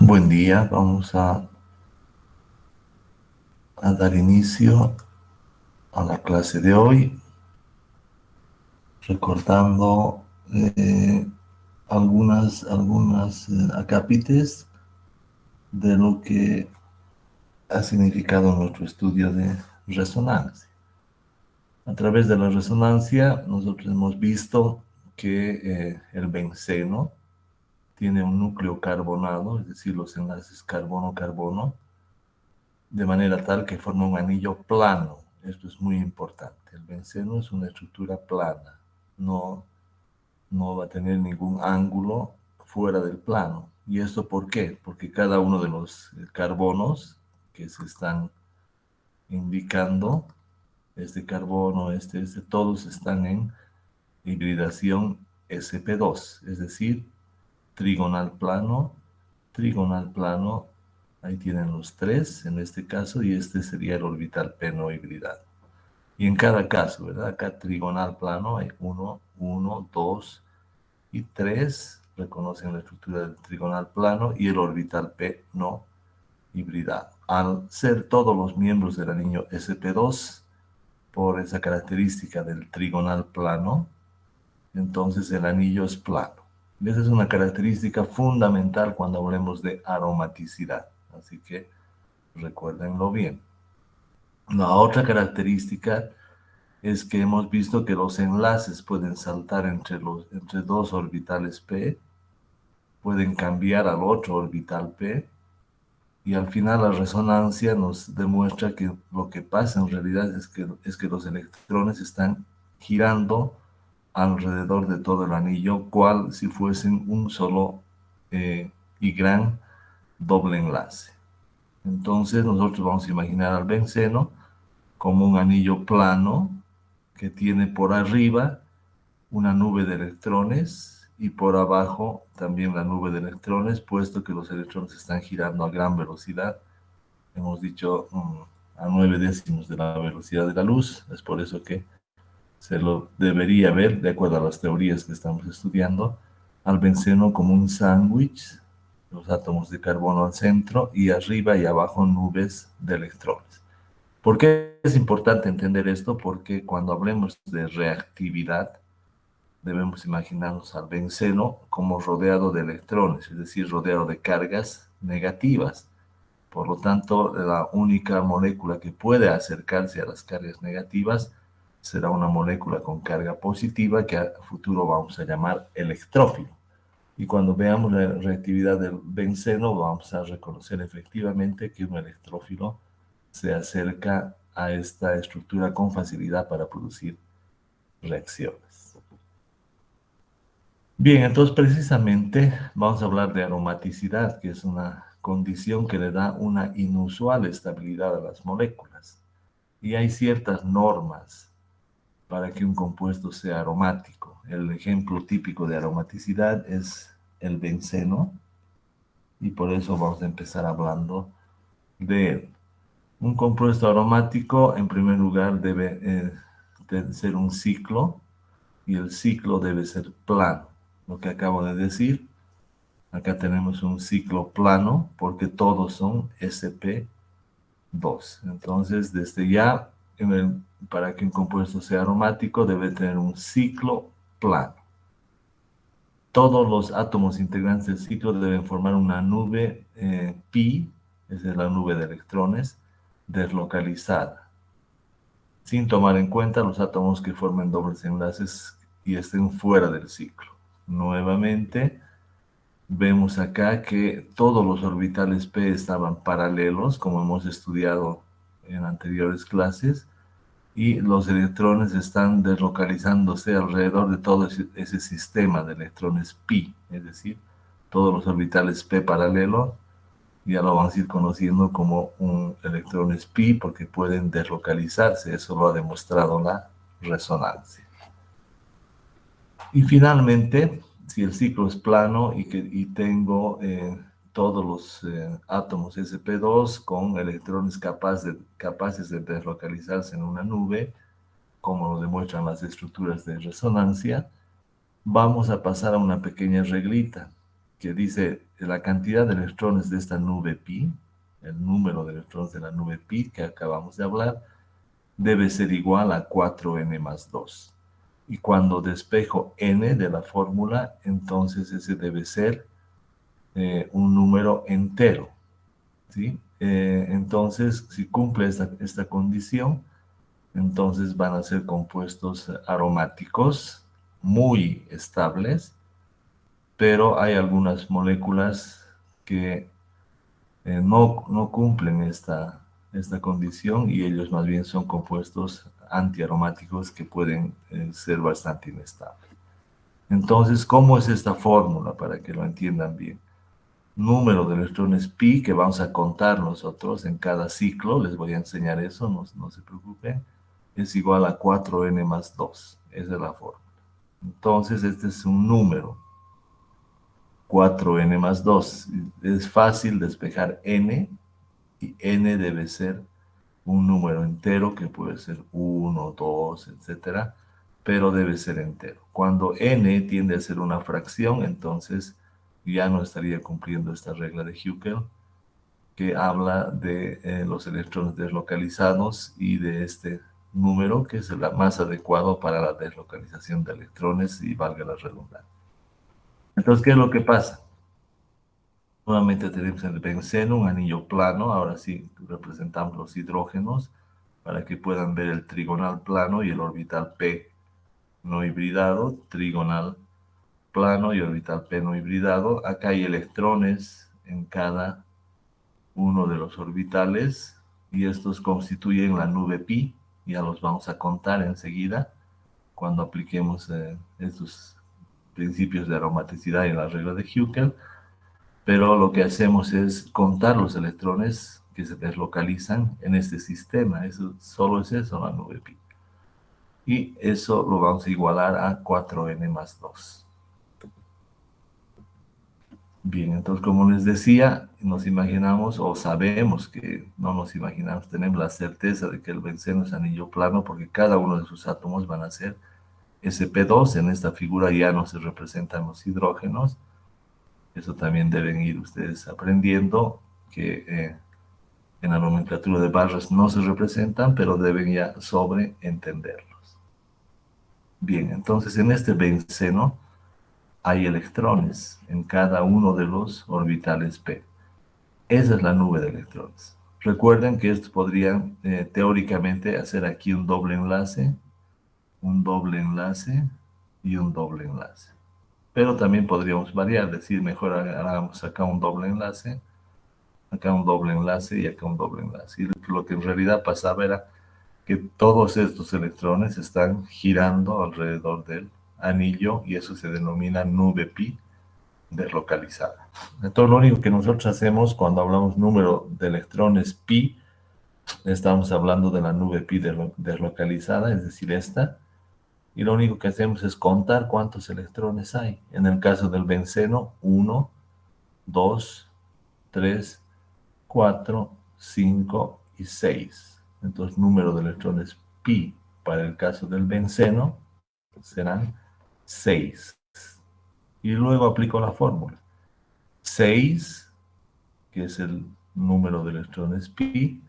Buen día, vamos a dar inicio a la clase de hoy, recordando algunas acápites de lo que ha significado nuestro estudio de resonancia. A través de la resonancia, nosotros hemos visto que el benceno tiene un núcleo carbonado, es decir, los enlaces carbono-carbono, de manera tal que forma un anillo plano. Esto es muy importante. El benceno es una estructura plana, no, no va a tener ningún ángulo fuera del plano. ¿Y esto por qué? Porque cada uno de los carbonos que se están indicando, este carbono, todos están en hibridación sp2, es decir, trigonal plano, ahí tienen los tres en este caso, y este sería el orbital p no hibridado. Y en cada caso, ¿verdad? Acá trigonal plano hay 1, 2 y 3, reconocen la estructura del trigonal plano y el orbital p no hibridado. Al ser todos los miembros del anillo sp2, por esa característica del trigonal plano, entonces el anillo es plano. Y esa es una característica fundamental cuando hablemos de aromaticidad. Así que recuérdenlo bien. La otra característica es que hemos visto que los enlaces pueden saltar entre dos orbitales p, pueden cambiar al otro orbital p, y al final la resonancia nos demuestra que lo que pasa en realidad es que los electrones están girando alrededor de todo el anillo, cual si fuesen un solo y gran doble enlace. Entonces nosotros vamos a imaginar al benceno como un anillo plano que tiene por arriba una nube de electrones y por abajo también la nube de electrones, puesto que los electrones están girando a gran velocidad. Hemos dicho a 9 décimos de la velocidad de la luz. Es por eso que se lo debería ver, de acuerdo a las teorías que estamos estudiando, al benceno como un sándwich, los átomos de carbono al centro y arriba y abajo nubes de electrones. ¿Por qué es importante entender esto? Porque cuando hablemos de reactividad, debemos imaginarnos al benceno como rodeado de electrones, es decir, rodeado de cargas negativas. Por lo tanto, la única molécula que puede acercarse a las cargas negativas será una molécula con carga positiva que a futuro vamos a llamar electrófilo. Y cuando veamos la reactividad del benceno, vamos a reconocer efectivamente que un electrófilo se acerca a esta estructura con facilidad para producir reacciones. Bien, entonces precisamente vamos a hablar de aromaticidad, que es una condición que le da una inusual estabilidad a las moléculas. Y hay ciertas normas para que un compuesto sea aromático. El ejemplo típico de aromaticidad es el benceno, y por eso vamos a empezar hablando de él. Un compuesto aromático, en primer lugar, debe ser un ciclo, y el ciclo debe ser plano. Lo que acabo de decir, acá tenemos un ciclo plano porque todos son sp2. Entonces, desde ya, para que un compuesto sea aromático, debe tener un ciclo plano. Todos los átomos integrantes del ciclo deben formar una nube pi, esa es la nube de electrones, deslocalizada, sin tomar en cuenta los átomos que formen dobles enlaces y estén fuera del ciclo. Nuevamente, vemos acá que todos los orbitales p estaban paralelos, como hemos estudiado en anteriores clases, y los electrones están deslocalizándose alrededor de todo ese sistema de electrones pi, es decir, todos los orbitales p paralelos ya lo vamos a ir conociendo como un electrones pi porque pueden deslocalizarse. Eso lo ha demostrado la resonancia. Y finalmente, si el ciclo es plano y tengo todos los átomos sp2 con electrones capaces de deslocalizarse en una nube, como lo demuestran las estructuras de resonancia, vamos a pasar a una pequeña reglita que dice la cantidad de electrones de esta nube pi, el número de electrones de la nube pi que acabamos de hablar, debe ser igual a 4n más 2. Y cuando despejo n de la fórmula, entonces ese debe ser un número entero, ¿sí? Entonces, si cumple esta condición, entonces van a ser compuestos aromáticos muy estables, pero hay algunas moléculas que no cumplen esta condición y ellos más bien son compuestos antiaromáticos que pueden ser bastante inestables. Entonces, ¿cómo es esta fórmula para que lo entiendan bien? Número de electrones pi que vamos a contar nosotros en cada ciclo, les voy a enseñar eso, no se preocupen, es igual a 4n más 2. Esa es la fórmula. Entonces, este es un número, 4n más 2. Es fácil despejar n, y n debe ser un número entero que puede ser 1, 2, etcétera, pero debe ser entero. Cuando n tiende a ser una fracción, entonces ya no estaría cumpliendo esta regla de Huckel, que habla de los electrones deslocalizados y de este número que es el más adecuado para la deslocalización de electrones y valga la redundancia. Entonces, ¿qué es lo que pasa? Nuevamente tenemos el benceno, un anillo plano. Ahora sí representamos los hidrógenos para que puedan ver el trigonal plano y el orbital p no hibridado, trigonal plano y orbital p no hibridado. Acá hay electrones en cada uno de los orbitales y estos constituyen la nube pi. Ya los vamos a contar enseguida cuando apliquemos estos principios de aromaticidad y la regla de Huckel. Pero lo que hacemos es contar los electrones que se deslocalizan en este sistema. Eso, solo es eso, la nube pi. Y eso lo vamos a igualar a 4n más 2. Bien, entonces como les decía, nos imaginamos o sabemos que no nos imaginamos, tenemos la certeza de que el benceno es anillo plano porque cada uno de sus átomos van a ser sp2. En esta figura ya no se representan los hidrógenos. Eso también deben ir ustedes aprendiendo, que en la nomenclatura de barras no se representan, pero deben ya sobreentenderlos. Bien, entonces en este benceno hay electrones en cada uno de los orbitales p. Esa es la nube de electrones. Recuerden que estos podrían teóricamente hacer aquí un doble enlace y un doble enlace. Pero también podríamos variar, decir, mejor hagamos acá un doble enlace, acá un doble enlace y acá un doble enlace. Y lo que en realidad pasaba era que todos estos electrones están girando alrededor del anillo y eso se denomina nube pi deslocalizada. Entonces lo único que nosotros hacemos cuando hablamos número de electrones pi, estamos hablando de la nube pi deslocalizada, es decir, esta, y lo único que hacemos es contar cuántos electrones hay. En el caso del benceno, 1, 2, 3, 4, 5 y 6. Entonces, número de electrones pi para el caso del benceno serán 6. Y luego aplico la fórmula. 6, que es el número de electrones pi,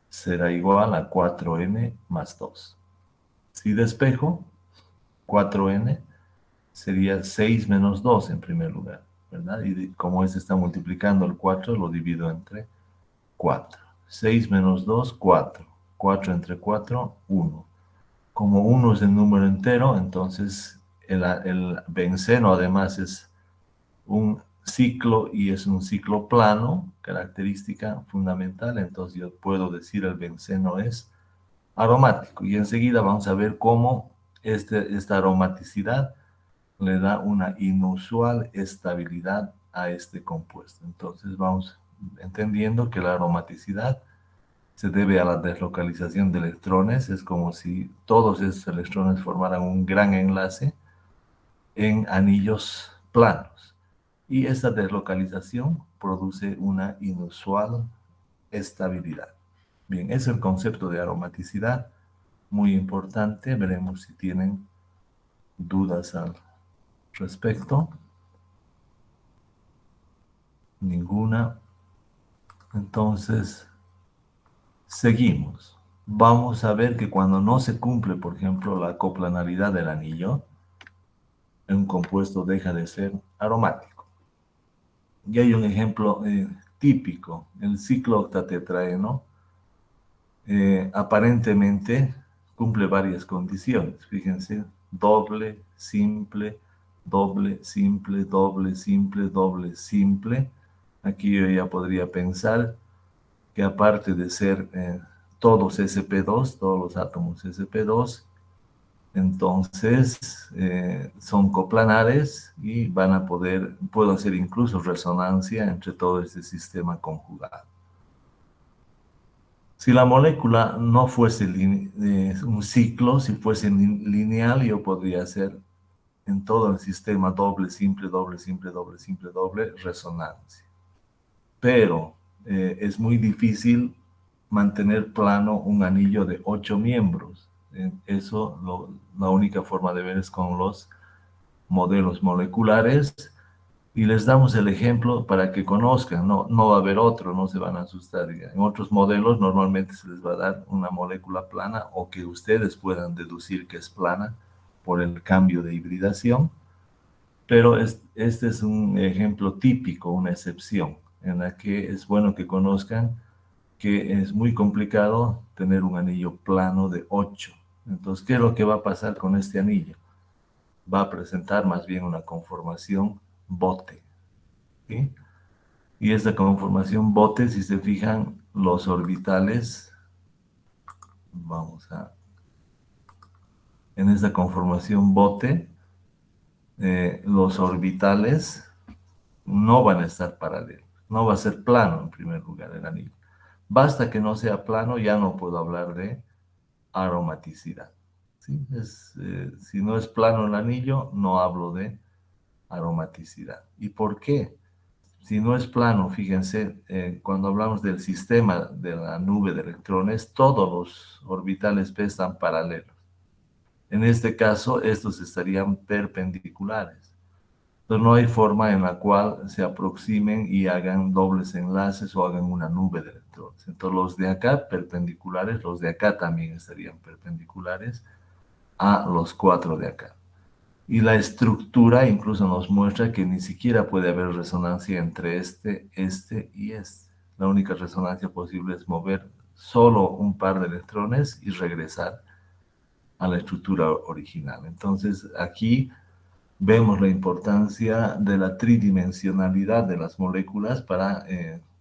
será igual a 4n más 2. Si despejo, 4n sería 6 menos 2 en primer lugar, ¿verdad? Y como este está multiplicando el 4, lo divido entre 4. 6 menos 2, 4. 4 entre 4, 1. Como 1 es el número entero, entonces el benceno además es un ciclo y es un ciclo plano, característica fundamental. Entonces yo puedo decir el benceno es aromático. Y enseguida vamos a ver cómo esta aromaticidad le da una inusual estabilidad a este compuesto. Entonces vamos entendiendo que la aromaticidad se debe a la deslocalización de electrones. Es como si todos esos electrones formaran un gran enlace en anillos planos. Y esta deslocalización produce una inusual estabilidad. Bien, es el concepto de aromaticidad, muy importante. Veremos si tienen dudas al respecto. ninguna. Entonces, seguimos. Vamos a ver que cuando no se cumple, por ejemplo, la coplanalidad del anillo, un compuesto deja de ser aromático. Y hay un ejemplo típico, el ciclooctatetraeno, aparentemente cumple varias condiciones. Fíjense, doble, simple, doble, simple, doble, simple, doble, simple. Aquí yo ya podría pensar que aparte de ser todos sp2, todos los átomos sp2, entonces son coplanares y puedo hacer incluso resonancia entre todo este sistema conjugado. Si la molécula no fuese un ciclo, si fuese lineal, yo podría hacer en todo el sistema doble, simple, doble, simple, doble, simple, doble, resonancia. Pero es muy difícil mantener plano un anillo de 8 miembros. La única forma de ver es con los modelos moleculares y les damos el ejemplo para que conozcan, no va a haber otro, no se van a asustar. En otros modelos normalmente se les va a dar una molécula plana o que ustedes puedan deducir que es plana por el cambio de hibridación, pero este es un ejemplo típico, una excepción, en la que es bueno que conozcan que es muy complicado tener un anillo plano de 8. Entonces, ¿qué es lo que va a pasar con este anillo? Va a presentar más bien una conformación bote. ¿Sí? Y esta conformación bote, si se fijan, los orbitales, en esta conformación bote, los orbitales no van a estar paralelos, no va a ser plano en primer lugar el anillo. Basta que no sea plano, ya no puedo hablar de aromaticidad. ¿Sí? Si no es plano el anillo, no hablo de aromaticidad. ¿Y por qué? Si no es plano, fíjense, cuando hablamos del sistema de la nube de electrones, todos los orbitales P están paralelos. En este caso, estos estarían perpendiculares. Entonces, no hay forma en la cual se aproximen y hagan dobles enlaces o hagan una nube de electrones. Entonces, los de acá perpendiculares, los de acá también estarían perpendiculares a los 4 de acá. Y la estructura incluso nos muestra que ni siquiera puede haber resonancia entre este y este. La única resonancia posible es mover solo un par de electrones y regresar a la estructura original. Entonces, aquí vemos la importancia de la tridimensionalidad de las moléculas para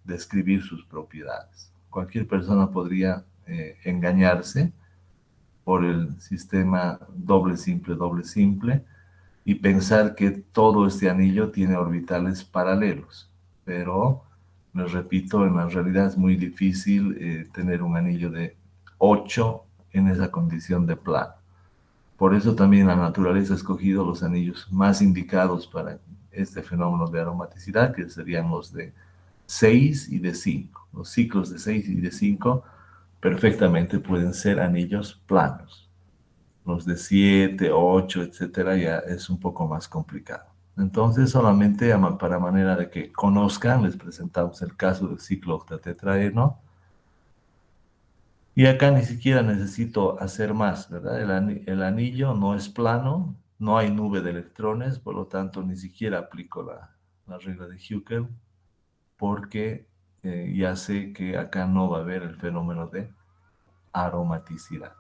describir sus propiedades. Cualquier persona podría engañarse por el sistema doble simple, y pensar que todo este anillo tiene orbitales paralelos. Pero, les repito, en la realidad es muy difícil tener un anillo de 8 en esa condición de plano. Por eso también la naturaleza ha escogido los anillos más indicados para este fenómeno de aromaticidad, que serían los de 6 y de 5. Los ciclos de 6 y de 5 perfectamente pueden ser anillos planos. Los de 7, 8, etcétera, ya es un poco más complicado. Entonces, solamente para manera de que conozcan, les presentamos el caso del ciclo octatetraeno. Y acá ni siquiera necesito hacer más, ¿verdad? El anillo no es plano, no hay nube de electrones, por lo tanto, ni siquiera aplico la regla de Huckel, porque ya sé que acá no va a haber el fenómeno de aromaticidad.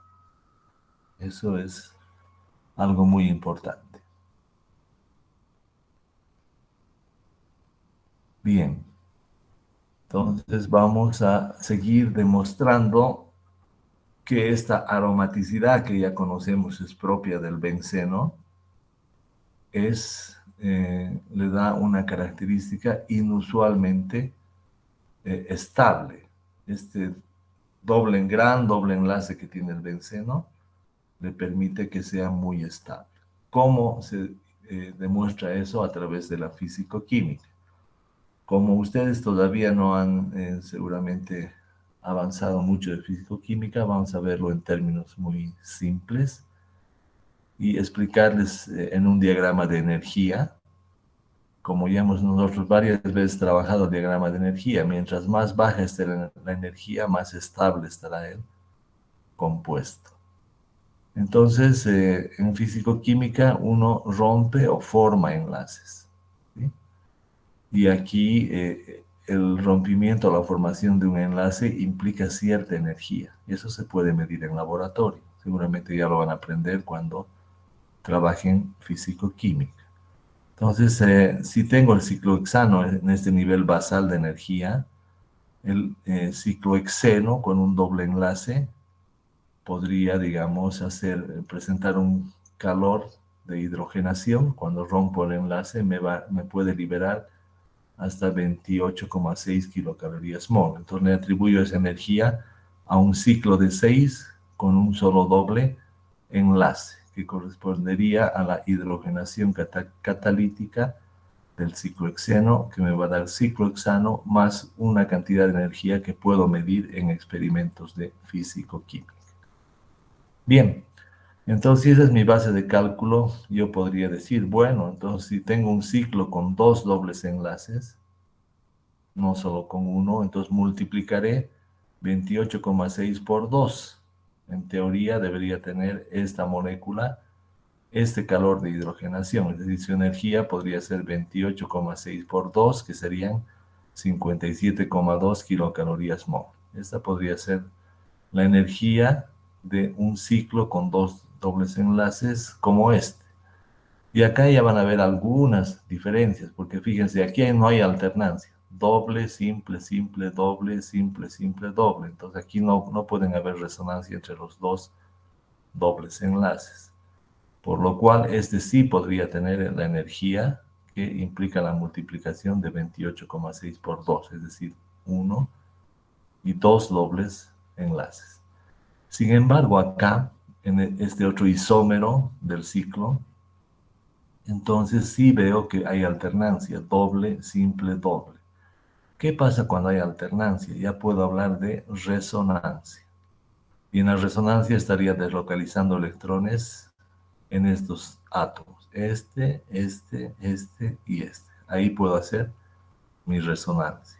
Eso es algo muy importante. Bien, entonces vamos a seguir demostrando que esta aromaticidad que ya conocemos es propia del benceno, le da una característica inusualmente estable. Este doble enlace que tiene el benceno le permite que sea muy estable. ¿Cómo se demuestra eso? A través de la físico-química. Como ustedes todavía no han seguramente avanzado mucho de físico-química, vamos a verlo en términos muy simples y explicarles en un diagrama de energía como ya hemos nosotros varias veces trabajado el diagrama de energía, mientras más baja esté la energía, más estable estará el compuesto. Entonces, en físico-química uno rompe o forma enlaces, ¿sí? Y aquí el rompimiento o la formación de un enlace implica cierta energía. Y eso se puede medir en laboratorio. Seguramente ya lo van a aprender cuando trabajen físico-química. Entonces, si tengo el ciclohexano en este nivel basal de energía, el ciclohexeno con un doble enlace podría, digamos, presentar un calor de hidrogenación. Cuando rompo el enlace me puede liberar hasta 28,6 kilocalorías mol. Entonces le atribuyo esa energía a un ciclo de 6 con un solo doble enlace, que correspondería a la hidrogenación catalítica del ciclohexeno, que me va a dar ciclohexano más una cantidad de energía que puedo medir en experimentos de físico-química. Bien, entonces si esa es mi base de cálculo, yo podría decir, bueno, entonces si tengo un ciclo con dos dobles enlaces, no solo con uno, entonces multiplicaré 28,6 por 2. En teoría debería tener esta molécula este calor de hidrogenación, es decir, su energía podría ser 28,6 por 2, que serían 57,2 kilocalorías mol. Esta podría ser la energía de un ciclo con dos dobles enlaces como este. Y acá ya van a ver algunas diferencias, porque fíjense, aquí no hay alternancia. Doble, simple, simple, doble, simple, simple, doble. Entonces aquí no pueden haber resonancia entre los dos dobles enlaces. Por lo cual este sí podría tener la energía que implica la multiplicación de 28,6 por 2, es decir, 1 y 2 dobles enlaces. Sin embargo, acá, en este otro isómero del ciclo, entonces sí veo que hay alternancia, doble, simple, doble. ¿Qué pasa cuando hay alternancia? Ya puedo hablar de resonancia. Y en la resonancia estaría deslocalizando electrones en estos átomos. Este y este. Ahí puedo hacer mi resonancia.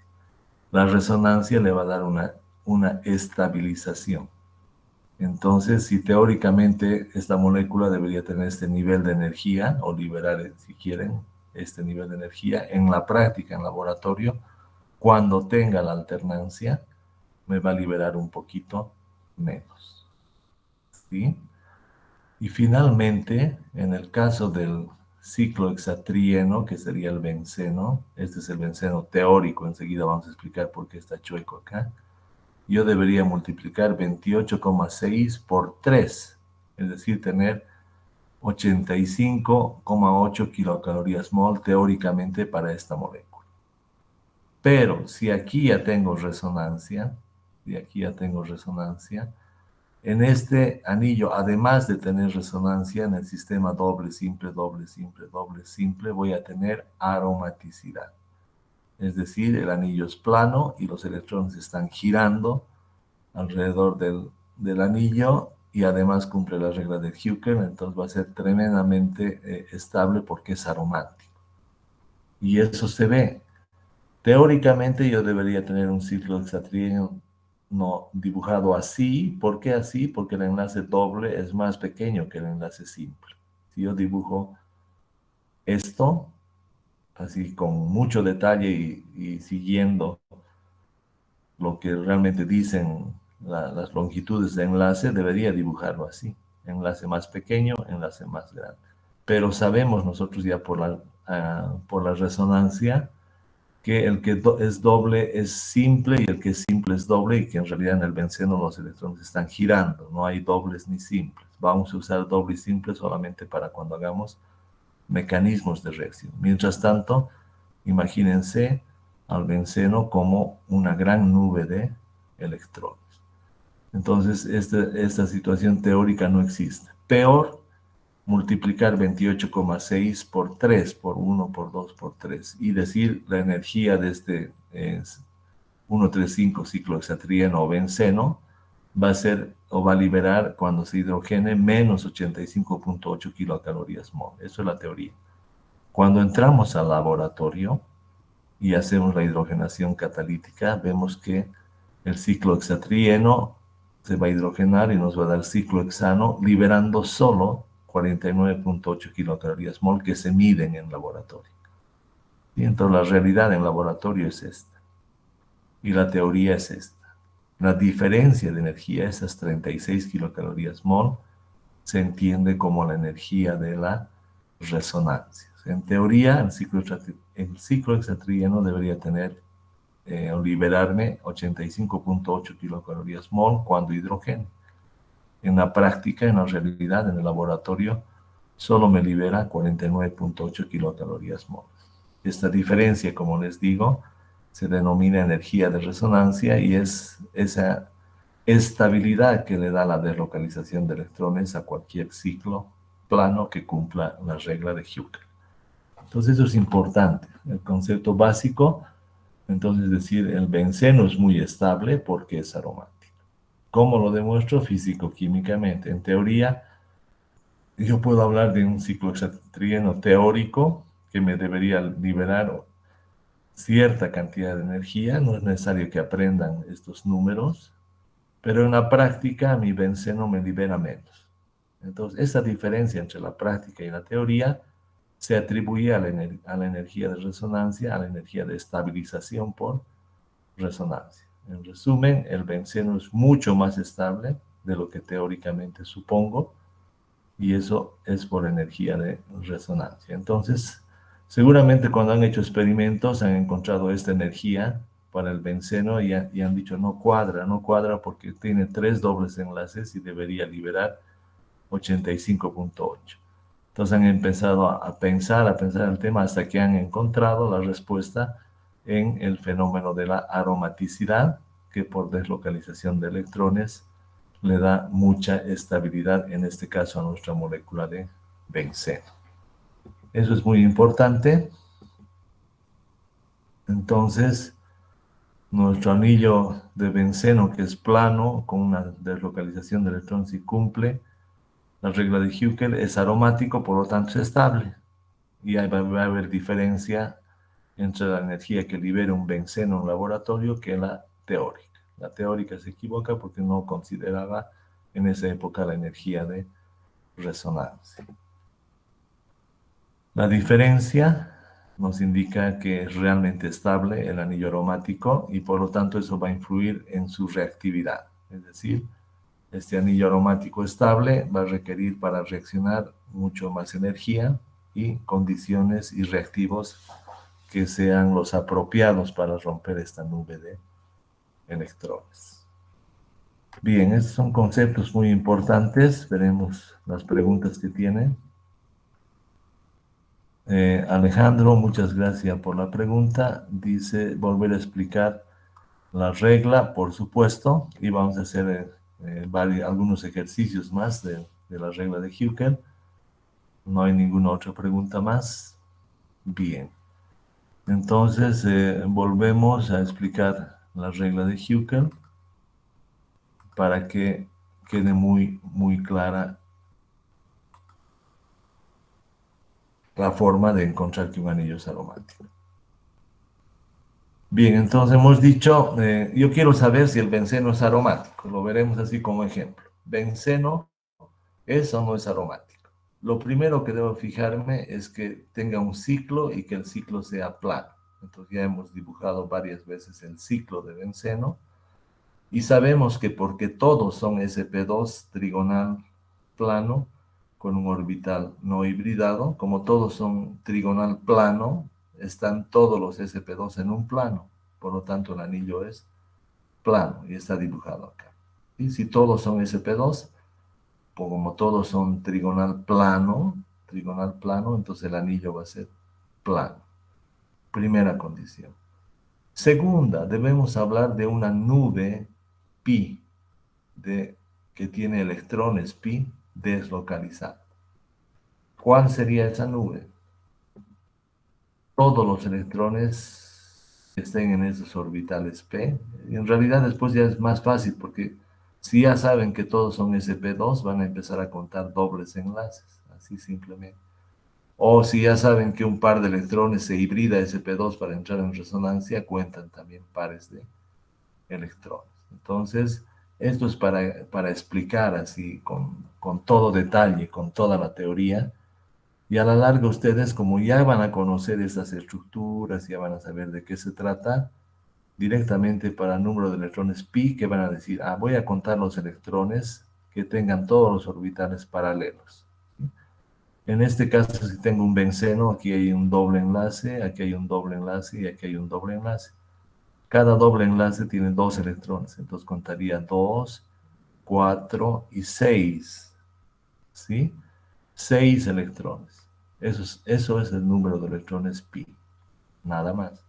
La resonancia le va a dar una estabilización. Entonces, si teóricamente esta molécula debería tener este nivel de energía, o liberar, si quieren, este nivel de energía, en la práctica, en laboratorio, cuando tenga la alternancia, me va a liberar un poquito menos. ¿Sí? Y finalmente, en el caso del ciclohexatrieno, que sería el benceno, este es el benceno teórico, enseguida vamos a explicar por qué está chueco acá, yo debería multiplicar 28,6 por 3, es decir, tener 85,8 kilocalorías mol teóricamente para esta molécula. Pero si aquí ya tengo resonancia, en este anillo, además de tener resonancia en el sistema doble, simple, doble, simple, doble, simple, voy a tener aromaticidad. Es decir, el anillo es plano y los electrones están girando alrededor del anillo y además cumple la regla de Hückel, entonces va a ser tremendamente estable porque es aromático. Y eso se ve. Teóricamente yo debería tener un ciclo hexatrieno no dibujado así. ¿Por qué así? Porque el enlace doble es más pequeño que el enlace simple. Si yo dibujo esto, así con mucho detalle y siguiendo lo que realmente dicen las longitudes de enlace, debería dibujarlo así. Enlace más pequeño, enlace más grande. Pero sabemos nosotros ya por la resonancia que el que es doble es simple y el que es simple es doble y que en realidad en el benceno los electrones están girando, no hay dobles ni simples. Vamos a usar doble y simple solamente para cuando hagamos mecanismos de reacción. Mientras tanto, imagínense al benceno como una gran nube de electrones. Entonces, esta situación teórica no existe. Peor, multiplicar 28,6 por 3, por 1, por 2, por 3, y decir la energía de este 135 ciclohexatrieno o benceno va a ser o va a liberar cuando se hidrogene menos 85,8 kilocalorías mol. Eso es la teoría. Cuando entramos al laboratorio y hacemos la hidrogenación catalítica, vemos que el ciclo hexatrieno se va a hidrogenar y nos va a dar ciclo hexano, liberando solo 49.8 kilocalorías mol que se miden en laboratorio. Y entonces la realidad en laboratorio es esta. Y la teoría es esta. La diferencia de energía, esas 36 kilocalorías mol, se entiende como la energía de la resonancia. En teoría, el ciclo hexatrieno debería tener o liberarme 85.8 kilocalorías mol cuando hidrógeno. En la práctica, en la realidad, en el laboratorio, solo me libera 49.8 kilocalorías mol. Esta diferencia, como les digo, se denomina energía de resonancia y es esa estabilidad que le da la deslocalización de electrones a cualquier ciclo plano que cumpla la regla de Hückel. Entonces eso es importante. El concepto básico, entonces, es decir, el benceno es muy estable porque es aromático. ¿Cómo lo demuestro? Físico-químicamente. En teoría, yo puedo hablar de un ciclo hexatrieno teórico que me debería liberar cierta cantidad de energía. No es necesario que aprendan estos números, pero en la práctica mi benceno me libera menos. Entonces, esa diferencia entre la práctica y la teoría se atribuye a la energía de resonancia, a la energía de estabilización por resonancia. En resumen, el benceno es mucho más estable de lo que teóricamente supongo, y eso es por energía de resonancia. Entonces, seguramente cuando han hecho experimentos han encontrado esta energía para el benceno y han dicho no cuadra porque tiene 3 dobles enlaces y debería liberar 85.8. Entonces han empezado a pensar el tema hasta que han encontrado la respuesta en el fenómeno de la aromaticidad, que por deslocalización de electrones le da mucha estabilidad, en este caso a nuestra molécula de benceno. Eso es muy importante. Entonces, nuestro anillo de benceno, que es plano, con una deslocalización de electrones y cumple la regla de Hückel, es aromático, por lo tanto es estable. Y ahí va a haber diferencia entre la energía que libera un benceno en un laboratorio que la teórica. La teórica se equivoca porque no consideraba en esa época la energía de resonancia. La diferencia nos indica que es realmente estable el anillo aromático y por lo tanto eso va a influir en su reactividad. Es decir, este anillo aromático estable va a requerir para reaccionar mucho más energía y condiciones y reactivos que sean los apropiados para romper esta nube de electrones. Bien, estos son conceptos muy importantes. Veremos las preguntas que tienen. Alejandro, muchas gracias por la pregunta. Dice, volver a explicar la regla, por supuesto, y vamos a hacer algunos ejercicios más de la regla de Hückel. No hay ninguna otra pregunta más. Bien. Entonces, volvemos a explicar la regla de Hückel para que quede muy, muy clara la forma de encontrar que un anillo es aromático. Bien, entonces hemos dicho, yo quiero saber si el benceno es aromático. Lo veremos así como ejemplo. ¿Benceno es o no es aromático? Lo primero que debo fijarme es que tenga un ciclo y que el ciclo sea plano. Entonces ya hemos dibujado varias veces el ciclo de benceno y sabemos que porque todos son sp2 trigonal plano con un orbital no hibridado, como todos son trigonal plano, están todos los sp2 en un plano, por lo tanto el anillo es plano y está dibujado acá. Y si todos son sp2, como todos son trigonal plano, entonces el anillo va a ser plano. Primera condición. Segunda, debemos hablar de una nube pi, que tiene electrones pi deslocalizados. ¿Cuál sería esa nube? Todos los electrones que estén en esos orbitales p. Y en realidad después ya es más fácil porque si ya saben que todos son sp2, van a empezar a contar dobles enlaces, así simplemente. O si ya saben que un par de electrones se hibrida sp2 para entrar en resonancia, cuentan también pares de electrones. Entonces, esto es para explicar así con todo detalle, con toda la teoría. Y a la larga ustedes, como ya van a conocer estas estructuras, ya van a saber de qué se trata, directamente para el número de electrones pi, que van a decir, voy a contar los electrones que tengan todos los orbitales paralelos. En este caso, si tengo un benceno, aquí hay un doble enlace, aquí hay un doble enlace y aquí hay un doble enlace. Cada doble enlace tiene dos electrones, entonces contaría 2, 4 y 6, ¿sí? 6 electrones. Eso es el número de electrones pi, nada más.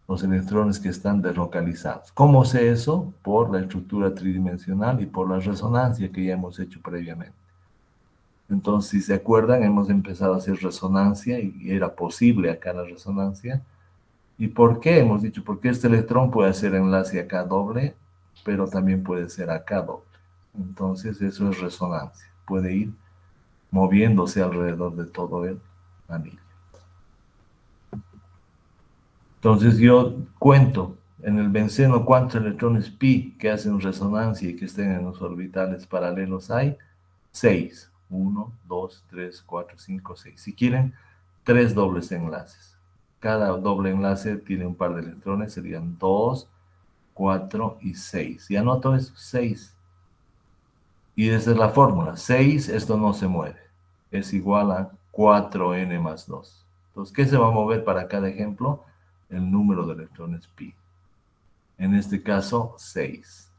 Los electrones que están deslocalizados. ¿Cómo sé eso? Por la estructura tridimensional y por la resonancia que ya hemos hecho previamente. Entonces, si se acuerdan, hemos empezado a hacer resonancia y era posible acá la resonancia. ¿Y por qué? Hemos dicho, porque este electrón puede hacer enlace acá doble, pero también puede ser acá doble. Entonces, eso es resonancia. Puede ir moviéndose alrededor de todo el anillo. Entonces, yo cuento en el benceno cuántos electrones pi que hacen resonancia y que estén en los orbitales paralelos hay. 6. 1, 2, 3, 4, 5, 6. Si quieren, 3 dobles enlaces. Cada doble enlace tiene un par de electrones, serían 2, 4 y 6. Y anoto eso, 6. Y esa es la fórmula. 6, esto no se mueve. Es igual a 4n más 2. Entonces, ¿qué se va a mover para cada ejemplo? El número de electrones pi. En este caso, 6.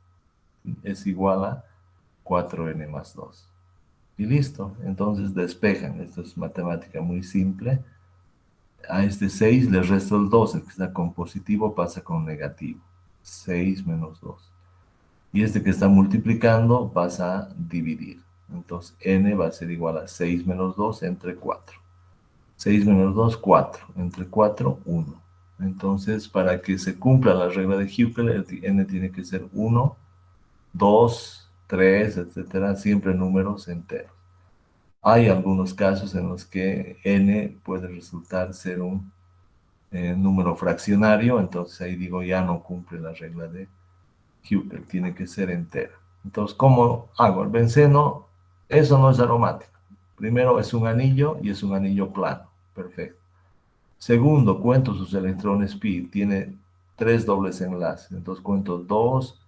Es igual a 4n más 2. Y listo, entonces despejan. Esto es matemática muy simple. A este 6 le resto el 2, el que está con positivo pasa con negativo. 6 menos 2. Y este que está multiplicando pasa a dividir. Entonces n va a ser igual a 6 menos 2 entre 4. 6 menos 2, 4. Entre 4, 1. Entonces, para que se cumpla la regla de Hückel, el n tiene que ser 1, 2, 3, etcétera, siempre números enteros. Hay algunos casos en los que n puede resultar ser un número fraccionario, entonces ahí digo ya no cumple la regla de Hückel, tiene que ser entera. Entonces, ¿cómo hago? El benceno, eso no es aromático. Primero es un anillo y es un anillo plano, perfecto. Segundo, cuento sus electrones pi, tiene 3 dobles enlaces, entonces cuento 2,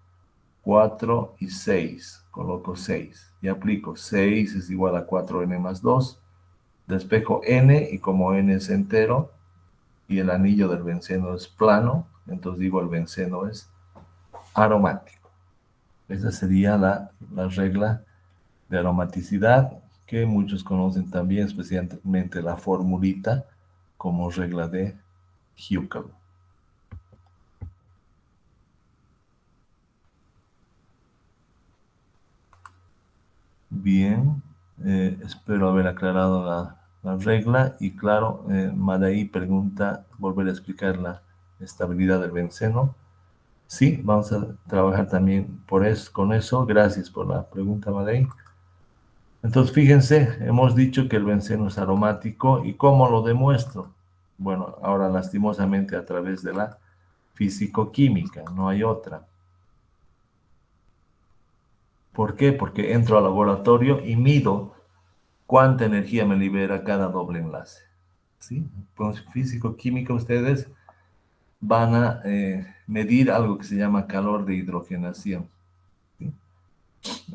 4 y 6, coloco 6 y aplico 6 es igual a 4n más 2, despejo n y como n es entero y el anillo del benceno es plano, entonces digo el benceno es aromático. Esa sería la regla de aromaticidad que muchos conocen también, especialmente la formulita como regla de Hückel. Bien, espero haber aclarado la regla y claro, Madaí pregunta, volver a explicar la estabilidad del benceno. Sí, vamos a trabajar también con eso. Gracias por la pregunta, Madaí. Entonces, fíjense, hemos dicho que el benceno es aromático y ¿cómo lo demuestro? Bueno, ahora lastimosamente a través de la físico-química, no hay otra. ¿Por qué? Porque entro al laboratorio y mido cuánta energía me libera cada doble enlace. ¿Sí? Con físico-química ustedes van a medir algo que se llama calor de hidrogenación. ¿Sí?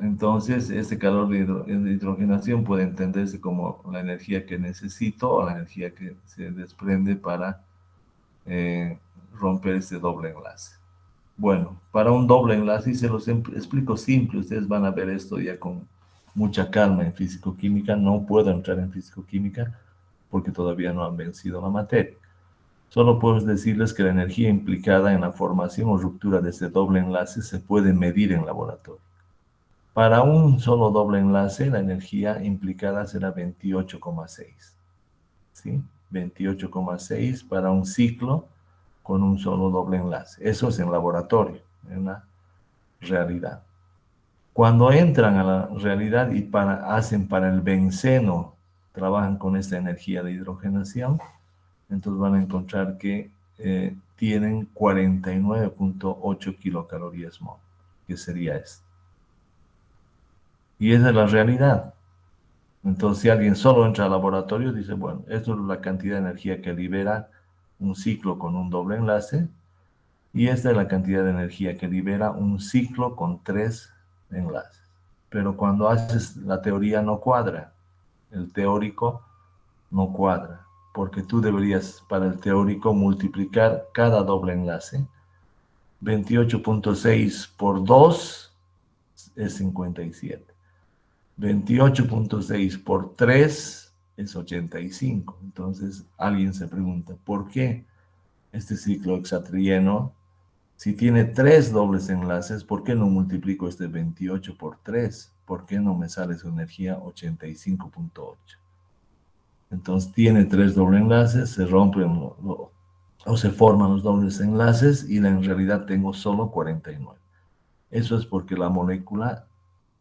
Entonces, este calor de hidrogenación puede entenderse como la energía que necesito o la energía que se desprende para romper este doble enlace. Bueno, para un doble enlace, y se los explico simple, ustedes van a ver esto ya con mucha calma en físico-química. No puedo entrar en físico-química porque todavía no han vencido la materia. Solo puedo decirles que la energía implicada en la formación o ruptura de este doble enlace se puede medir en laboratorio. Para un solo doble enlace, la energía implicada será 28,6. ¿Sí? 28,6 para un ciclo con un solo doble enlace. Eso es en laboratorio, en la realidad. Cuando entran a la realidad y hacen para el benceno trabajan con esta energía de hidrogenación, entonces van a encontrar que tienen 49.8 kilocalorías mol, que sería esto. Y esa es la realidad. Entonces, si alguien solo entra al laboratorio, dice, bueno, esto es la cantidad de energía que libera un ciclo con un doble enlace, y esta es la cantidad de energía que libera un ciclo con 3 enlaces. Pero cuando haces la teoría no cuadra, el teórico no cuadra, porque tú deberías para el teórico multiplicar cada doble enlace. 28.6 por 2 es 57. 28.6 por 3 es 85. Entonces alguien se pregunta, ¿por qué este ciclo hexatrieno, si tiene 3 dobles enlaces, por qué no multiplico este 28 por 3? ¿Por qué no me sale su energía 85.8? Entonces tiene 3 dobles enlaces, se rompen o se forman los dobles enlaces y en realidad tengo solo 49. Eso es porque la molécula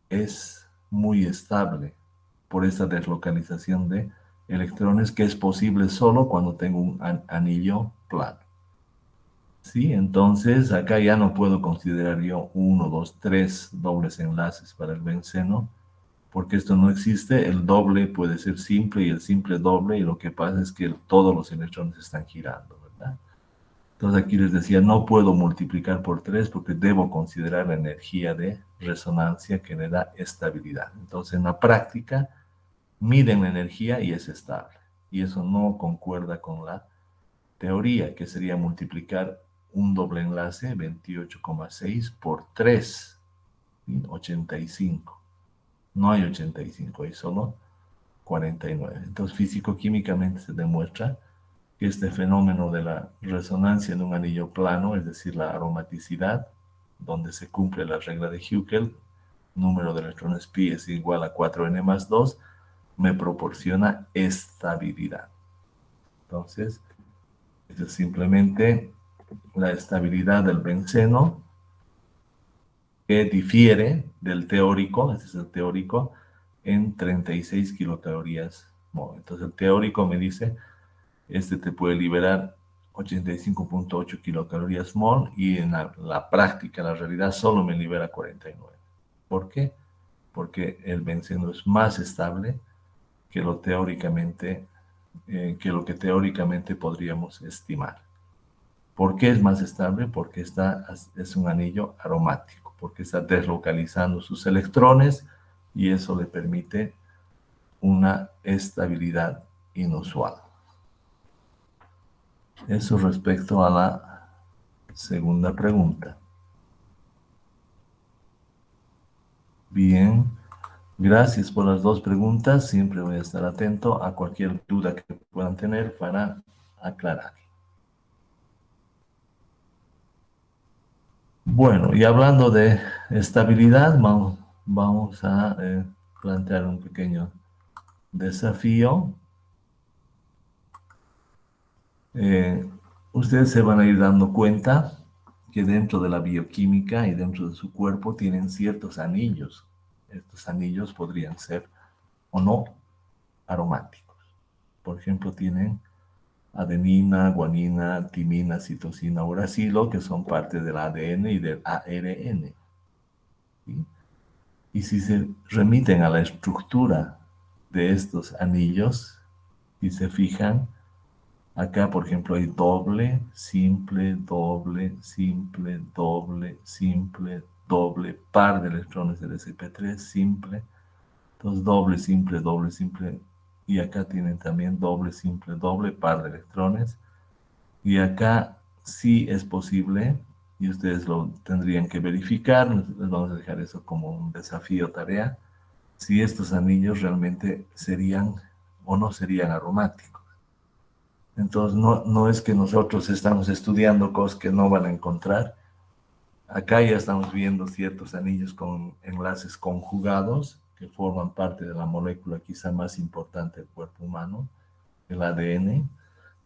es muy estable por esta deslocalización de electrones que es posible solo cuando tengo un anillo plano. ¿Sí? Entonces acá ya no puedo considerar yo 1, 2, 3 dobles enlaces para el benceno, porque esto no existe. El doble puede ser simple y el simple doble, y lo que pasa es que todos los electrones están girando, ¿verdad? Entonces aquí les decía, no puedo multiplicar por 3 porque debo considerar la energía de resonancia que le da estabilidad. Entonces en la práctica miden la energía y es estable. Y eso no concuerda con la teoría, que sería multiplicar un doble enlace, 28,6 por 3, ¿sí? 85. No hay 85, hay solo 49. Entonces físico-químicamente se demuestra que este fenómeno de la resonancia en un anillo plano, es decir, la aromaticidad, donde se cumple la regla de Huckel, número de electrones pi es igual a 4n más 2, me proporciona estabilidad. Entonces, esto es simplemente la estabilidad del benceno, que difiere del teórico, este es el teórico, en 36 kilocalorías mol. Entonces el teórico me dice, este te puede liberar 85.8 kilocalorías mol, y en la práctica, la realidad, solo me libera 49. ¿Por qué? Porque el benceno es más estable que lo que teóricamente podríamos estimar. ¿Por qué es más estable? Porque es un anillo aromático, porque está deslocalizando sus electrones y eso le permite una estabilidad inusual. Eso respecto a la segunda pregunta. Bien, gracias por las dos preguntas. Siempre voy a estar atento a cualquier duda que puedan tener para aclarar. Bueno, y hablando de estabilidad, vamos a plantear un pequeño desafío. Ustedes se van a ir dando cuenta que dentro de la bioquímica y dentro de su cuerpo tienen ciertos anillos. Estos anillos podrían ser o no aromáticos. Por ejemplo, tienen adenina, guanina, timina, citosina, uracilo, que son parte del ADN y del ARN. ¿Sí? Y si se remiten a la estructura de estos anillos y se fijan, acá, por ejemplo, hay doble, simple, doble, simple, doble, simple, doble, par de electrones del sp3, simple. Entonces, doble, simple, doble, simple. Y acá tienen también doble, simple, doble, par de electrones. Y acá sí es posible, y ustedes lo tendrían que verificar, les vamos a dejar eso como un desafío, tarea, si estos anillos realmente serían o no serían aromáticos. Entonces, no es que nosotros estamos estudiando cosas que no van a encontrar. Acá ya estamos viendo ciertos anillos con enlaces conjugados que forman parte de la molécula quizá más importante del cuerpo humano, el ADN,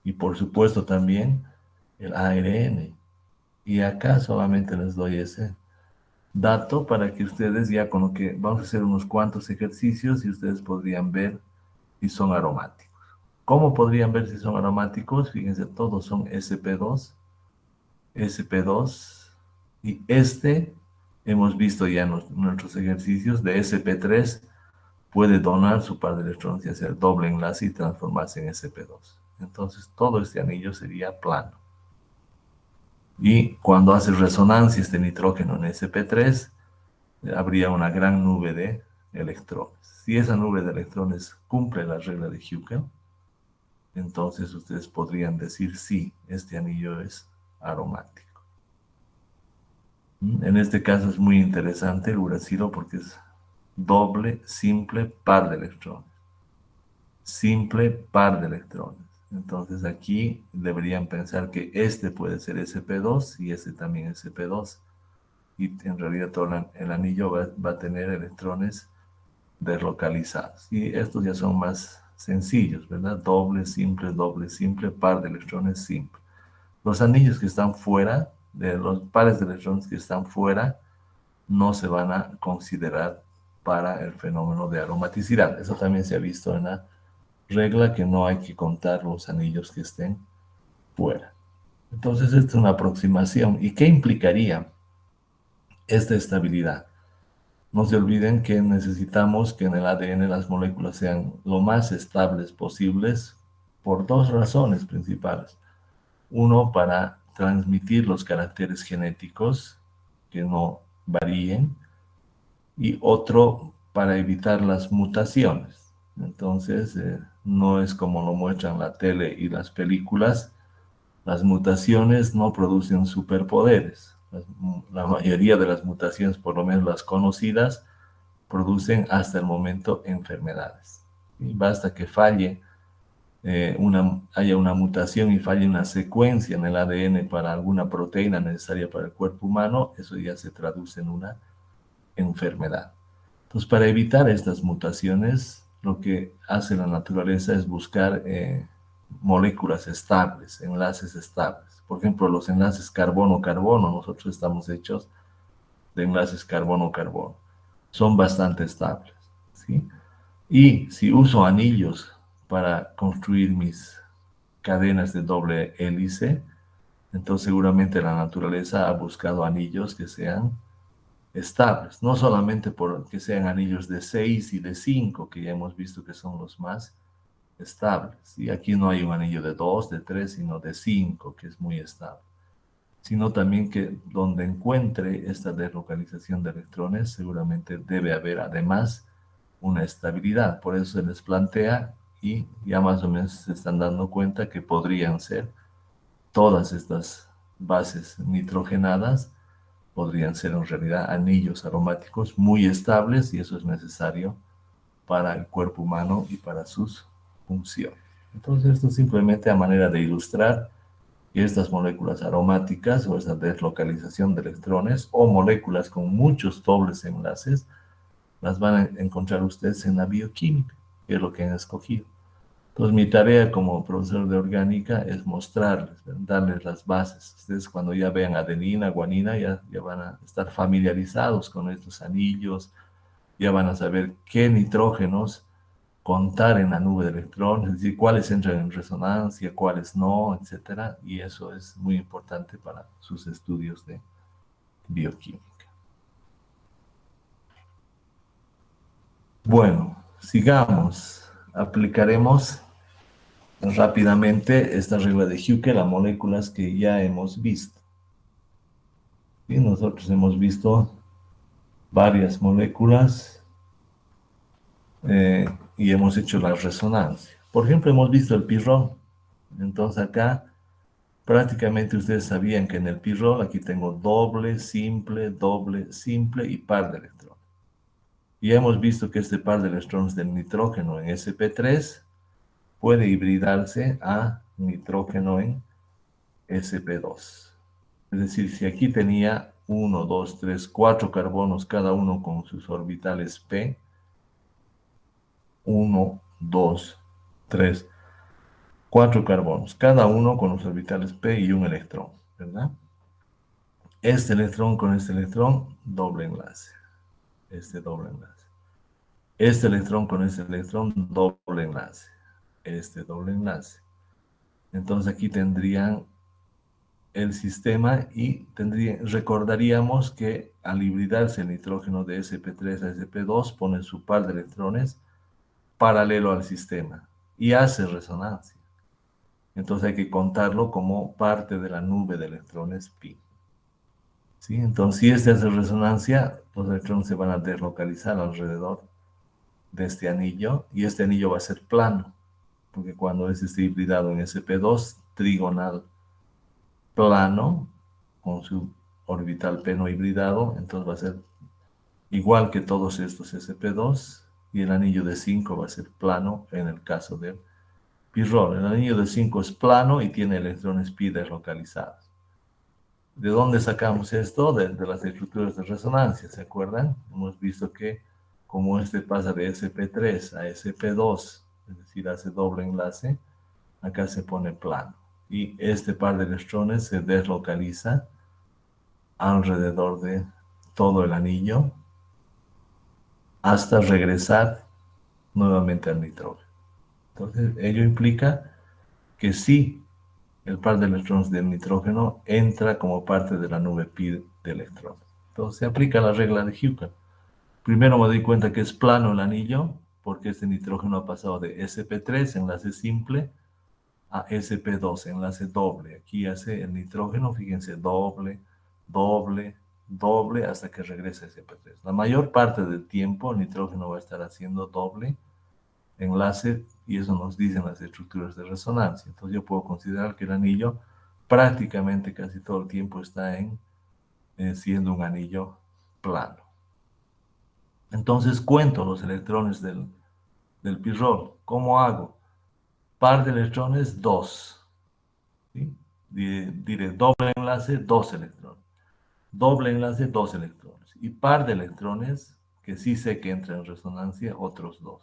y por supuesto también el ARN. Y acá solamente les doy ese dato para que ustedes ya con lo que vamos a hacer unos cuantos ejercicios y ustedes podrían ver y son aromáticos. ¿Cómo podrían ver si son aromáticos? Fíjense, todos son sp2, sp2, y hemos visto ya en nuestros ejercicios de sp3, puede donar su par de electrones y hacer doble enlace y transformarse en sp2. Entonces, todo este anillo sería plano. Y cuando hace resonancia este nitrógeno en sp3, habría una gran nube de electrones. Si esa nube de electrones cumple la regla de Huckel, entonces ustedes podrían decir sí, este anillo es aromático. En este caso es muy interesante el uracilo porque es doble, simple, par de electrones. Simple, par de electrones. Entonces aquí deberían pensar que este puede ser sp2 y este también es sp2. Y en realidad todo el anillo va a tener electrones deslocalizados. Y estos ya son más sencillos, ¿verdad? Doble, simple, par de electrones, simple. Los anillos que están fuera, de los pares de electrones que están fuera, no se van a considerar para el fenómeno de aromaticidad. Eso también se ha visto en la regla, que no hay que contar los anillos que estén fuera. Entonces, esta es una aproximación. ¿Y qué implicaría esta estabilidad? No se olviden que necesitamos que en el ADN las moléculas sean lo más estables posibles por dos razones principales. Uno, para transmitir los caracteres genéticos que no varíen, y otro, para evitar las mutaciones. Entonces, no es como lo muestran la tele y las películas. Las mutaciones no producen superpoderes. La mayoría de las mutaciones, por lo menos las conocidas, producen hasta el momento enfermedades. Y basta que falle, haya una mutación y falle una secuencia en el ADN para alguna proteína necesaria para el cuerpo humano, eso ya se traduce en una enfermedad. Entonces, para evitar estas mutaciones, lo que hace la naturaleza es buscar moléculas estables, enlaces estables. Por ejemplo, los enlaces carbono-carbono, nosotros estamos hechos de enlaces carbono-carbono. Son bastante estables, ¿sí? Y si uso anillos para construir mis cadenas de doble hélice, entonces seguramente la naturaleza ha buscado anillos que sean estables, no solamente porque sean anillos de 6 y de 5, que ya hemos visto que son los más estables. Y aquí no hay un anillo de 2, de 3, sino de 5, que es muy estable. Sino también que donde encuentre esta deslocalización de electrones, seguramente debe haber además una estabilidad. Por eso se les plantea, y ya más o menos se están dando cuenta que podrían ser todas estas bases nitrogenadas, podrían ser en realidad anillos aromáticos muy estables, y eso es necesario para el cuerpo humano y para sus funciones. Entonces, esto simplemente a manera de ilustrar que estas moléculas aromáticas o esa deslocalización de electrones o moléculas con muchos dobles enlaces las van a encontrar ustedes en la bioquímica, que es lo que han escogido. Entonces, mi tarea como profesor de orgánica es mostrarles, darles las bases. Ustedes cuando ya vean adenina, guanina, ya van a estar familiarizados con estos anillos, ya van a saber qué nitrógenos contar en la nube de electrones, es decir, cuáles entran en resonancia, cuáles no, etcétera. Y eso es muy importante para sus estudios de bioquímica. Bueno, sigamos. Aplicaremos rápidamente esta regla de Huckel a moléculas que ya hemos visto. Y nosotros hemos visto varias moléculas y hemos hecho la resonancia. Por ejemplo, hemos visto el pirrón. Entonces acá prácticamente ustedes sabían que en el pirrol aquí tengo doble, simple y par de electrones. Y hemos visto que este par de electrones del nitrógeno en sp3 puede hibridarse a nitrógeno en sp2. Es decir, si aquí tenía 1, 2, 3, 4 carbonos, cada uno con sus orbitales p, 1, 2, 3, 4 carbonos, cada uno con los orbitales p y un electrón, ¿verdad? Este electrón con este electrón, doble enlace. Este doble enlace. Este electrón con este electrón, doble enlace. Este doble enlace. Entonces aquí tendrían el sistema y recordaríamos que al hibridarse el nitrógeno de sp3 a sp2 pone su par de electrones paralelo al sistema y hace resonancia. Entonces hay que contarlo como parte de la nube de electrones pi. ¿Sí? Entonces, si este hace resonancia, los electrones se van a deslocalizar alrededor de este anillo y este anillo va a ser plano, porque cuando es esté hibridado en sp2, trigonal plano, con su orbital p no hibridado, entonces va a ser igual que todos estos sp2 y el anillo de 5 va a ser plano en el caso del pirrol. El anillo de 5 es plano y tiene electrones pi deslocalizados. ¿De dónde sacamos esto? De las estructuras de resonancia, ¿se acuerdan? Hemos visto que como este pasa de sp3 a sp2, es decir, hace doble enlace, acá se pone plano. Y este par de electrones se deslocaliza alrededor de todo el anillo hasta regresar nuevamente al nitrógeno. Entonces, ello implica que sí, el par de electrones del nitrógeno entra como parte de la nube pi de electrones. Entonces, se aplica la regla de Huckel. Primero me doy cuenta que es plano el anillo, porque este nitrógeno ha pasado de sp3, enlace simple, a sp2, enlace doble. Aquí hace el nitrógeno, fíjense, doble, doble, doble, hasta que regrese a sp3. La mayor parte del tiempo el nitrógeno va a estar haciendo doble enlace, y eso nos dicen las estructuras de resonancia. Entonces yo puedo considerar que el anillo prácticamente casi todo el tiempo está siendo un anillo plano. Entonces cuento los electrones del pirrol. ¿Cómo hago? Par de electrones, 2. ¿Sí? Diré doble enlace, 2 electrones. Doble enlace, 2 electrones. Y par de electrones, que sí sé que entran en resonancia, otros 2.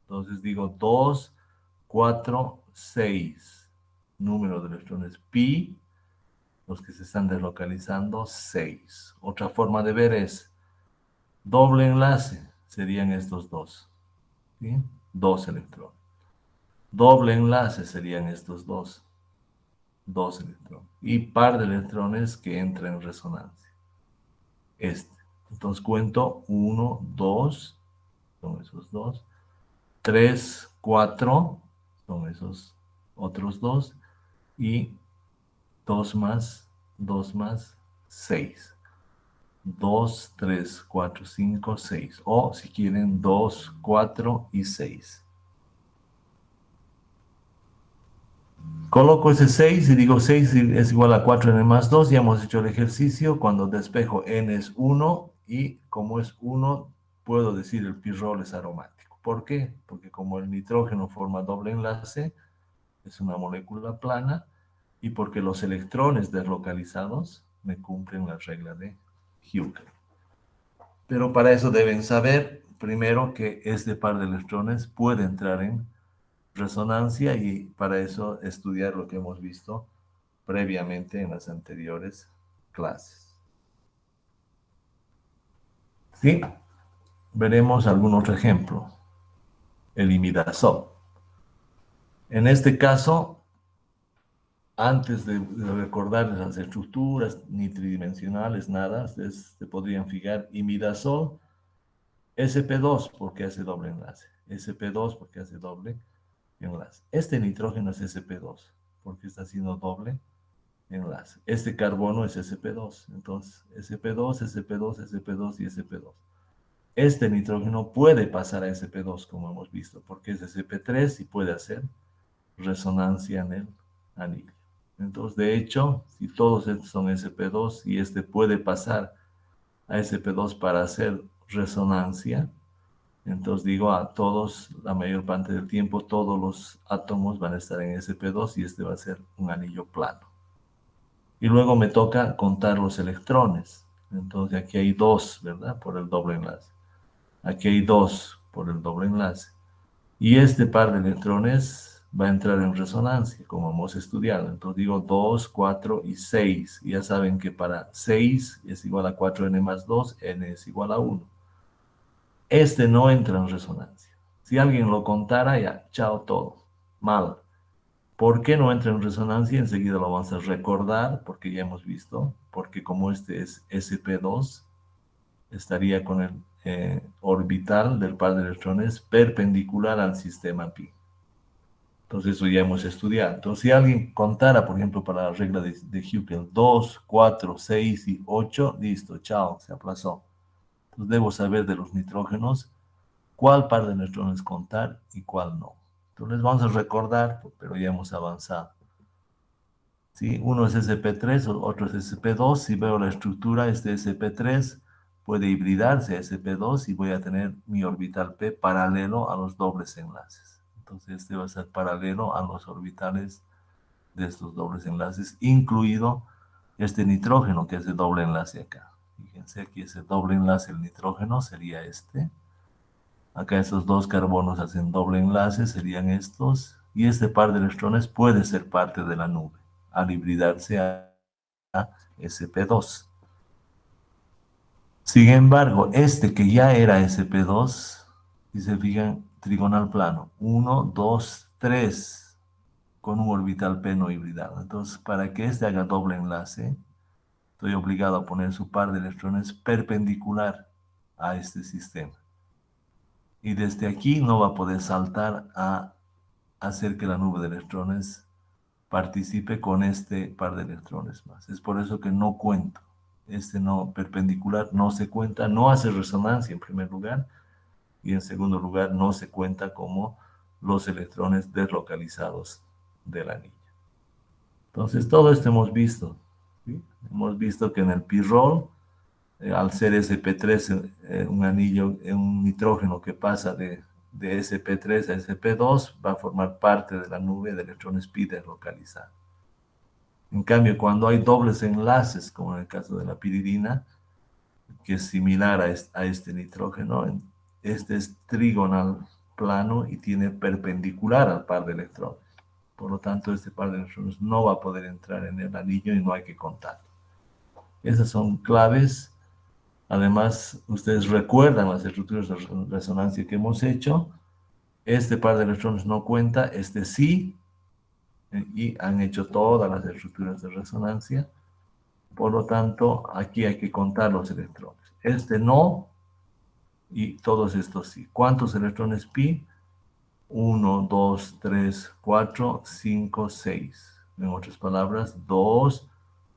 Entonces digo 2, 4, 6. Número de electrones pi, los que se están deslocalizando, 6. Otra forma de ver es doble enlace, serían estos dos. ¿Sí? 2 electrones. Doble enlace serían estos dos electrones. Y par de electrones que entran en resonancia. Este. Entonces cuento 1, 2, son esos dos. 3, 4, son esos otros dos. Y 2 más 6. 2, 3, 4, 5, 6. O si quieren 2, 4 y 6. Coloco ese 6 y digo 6 es igual a 4n más 2. Ya hemos hecho el ejercicio. Cuando despejo n es 1 y como es 1 puedo decir el pirrol es aromático. ¿Por qué? Porque como el nitrógeno forma doble enlace, es una molécula plana, y porque los electrones deslocalizados me cumplen la regla de Huckel. Pero para eso deben saber primero que este par de electrones puede entrar en resonancia, y para eso estudiar lo que hemos visto previamente en las anteriores clases. ¿Sí? Veremos algún otro ejemplo. El imidazol. En este caso, antes de recordar las estructuras ni tridimensionales, nada, se podrían fijar imidazol, sp2 porque hace doble enlace, sp2 porque hace doble enlace. Este nitrógeno es sp2 porque está haciendo doble enlace. Este carbono es sp2, entonces sp2, sp2, sp2 y sp2. Este nitrógeno puede pasar a sp2 como hemos visto, porque es sp3 y puede hacer resonancia en el anillo. Entonces, de hecho, si todos estos son sp2 y este puede pasar a sp2 para hacer resonancia, entonces digo a todos, la mayor parte del tiempo, todos los átomos van a estar en sp2 y este va a ser un anillo plano. Y luego me toca contar los electrones. Entonces aquí hay 2, ¿verdad? Por el doble enlace. Aquí hay 2 por el doble enlace. Y este par de electrones va a entrar en resonancia, como hemos estudiado. Entonces digo 2, 4 y 6. Ya saben que para 6 es igual a 4n más 2, n es igual a 1. Este no entra en resonancia. Si alguien lo contara, ya, chao todo. Mal. ¿Por qué no entra en resonancia? Enseguida lo vamos a recordar, porque ya hemos visto, porque como este es sp2, estaría con el orbital del par de electrones perpendicular al sistema pi. Entonces eso ya hemos estudiado. Entonces si alguien contara, por ejemplo, para la regla de Hückel, 2, 4, 6 y 8, listo, chao, se aplazó. Entonces debo saber de los nitrógenos cuál par de electrones contar y cuál no. Entonces vamos a recordar, pero ya hemos avanzado. ¿Sí? Uno es sp3, otro es sp2. Si veo la estructura, este sp3 puede hibridarse a sp2 y voy a tener mi orbital p paralelo a los dobles enlaces. Entonces este va a ser paralelo a los orbitales de estos dobles enlaces, incluido este nitrógeno que es de doble enlace acá. Fíjense aquí ese doble enlace, el nitrógeno sería este. Acá estos dos carbonos hacen doble enlace, serían estos. Y este par de electrones puede ser parte de la nube al hibridarse a sp2. Sin embargo, este que ya era sp2, si se fijan, trigonal plano, 1, 2, 3, con un orbital p no hibridado. Entonces, para que este haga doble enlace, estoy obligado a poner su par de electrones perpendicular a este sistema. Y desde aquí no va a poder saltar a hacer que la nube de electrones participe con este par de electrones más. Es por eso que no cuento. Este no perpendicular no se cuenta, no hace resonancia en primer lugar, y en segundo lugar no se cuenta como los electrones deslocalizados del anillo. Entonces todo esto hemos visto. ¿Sí? Hemos visto que en el pirrol, al ser sp3 un anillo, un nitrógeno que pasa de sp3 a sp2, va a formar parte de la nube de electrones pi deslocalizados. En cambio, cuando hay dobles enlaces, como en el caso de la piridina, que es similar a este nitrógeno, este es trigonal plano y tiene perpendicular al par de electrones. Por lo tanto, este par de electrones no va a poder entrar en el anillo y no hay que contar. Esas son claves. Además, ustedes recuerdan las estructuras de resonancia que hemos hecho. Este par de electrones no cuenta, este sí, y han hecho todas las estructuras de resonancia. Por lo tanto, aquí hay que contar los electrones. Este no, y todos estos sí. ¿Cuántos electrones pi? 1, 2, 3, 4, 5, 6. En otras palabras, 2,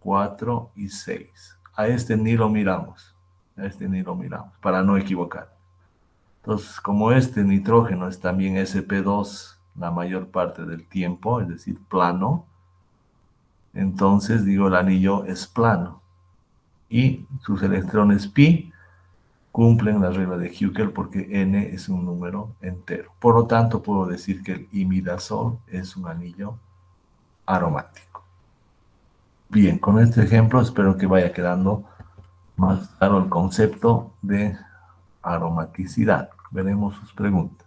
4 y 6. A este ni lo miramos. A este ni lo miramos, para no equivocar. Entonces, como este nitrógeno es también sp2 la mayor parte del tiempo, es decir, plano, entonces digo el anillo es plano. Y sus electrones pi cumplen la regla de Hückel porque n es un número entero. Por lo tanto, puedo decir que el imidazol es un anillo aromático. Bien, con este ejemplo espero que vaya quedando más claro el concepto de aromaticidad. Veremos sus preguntas.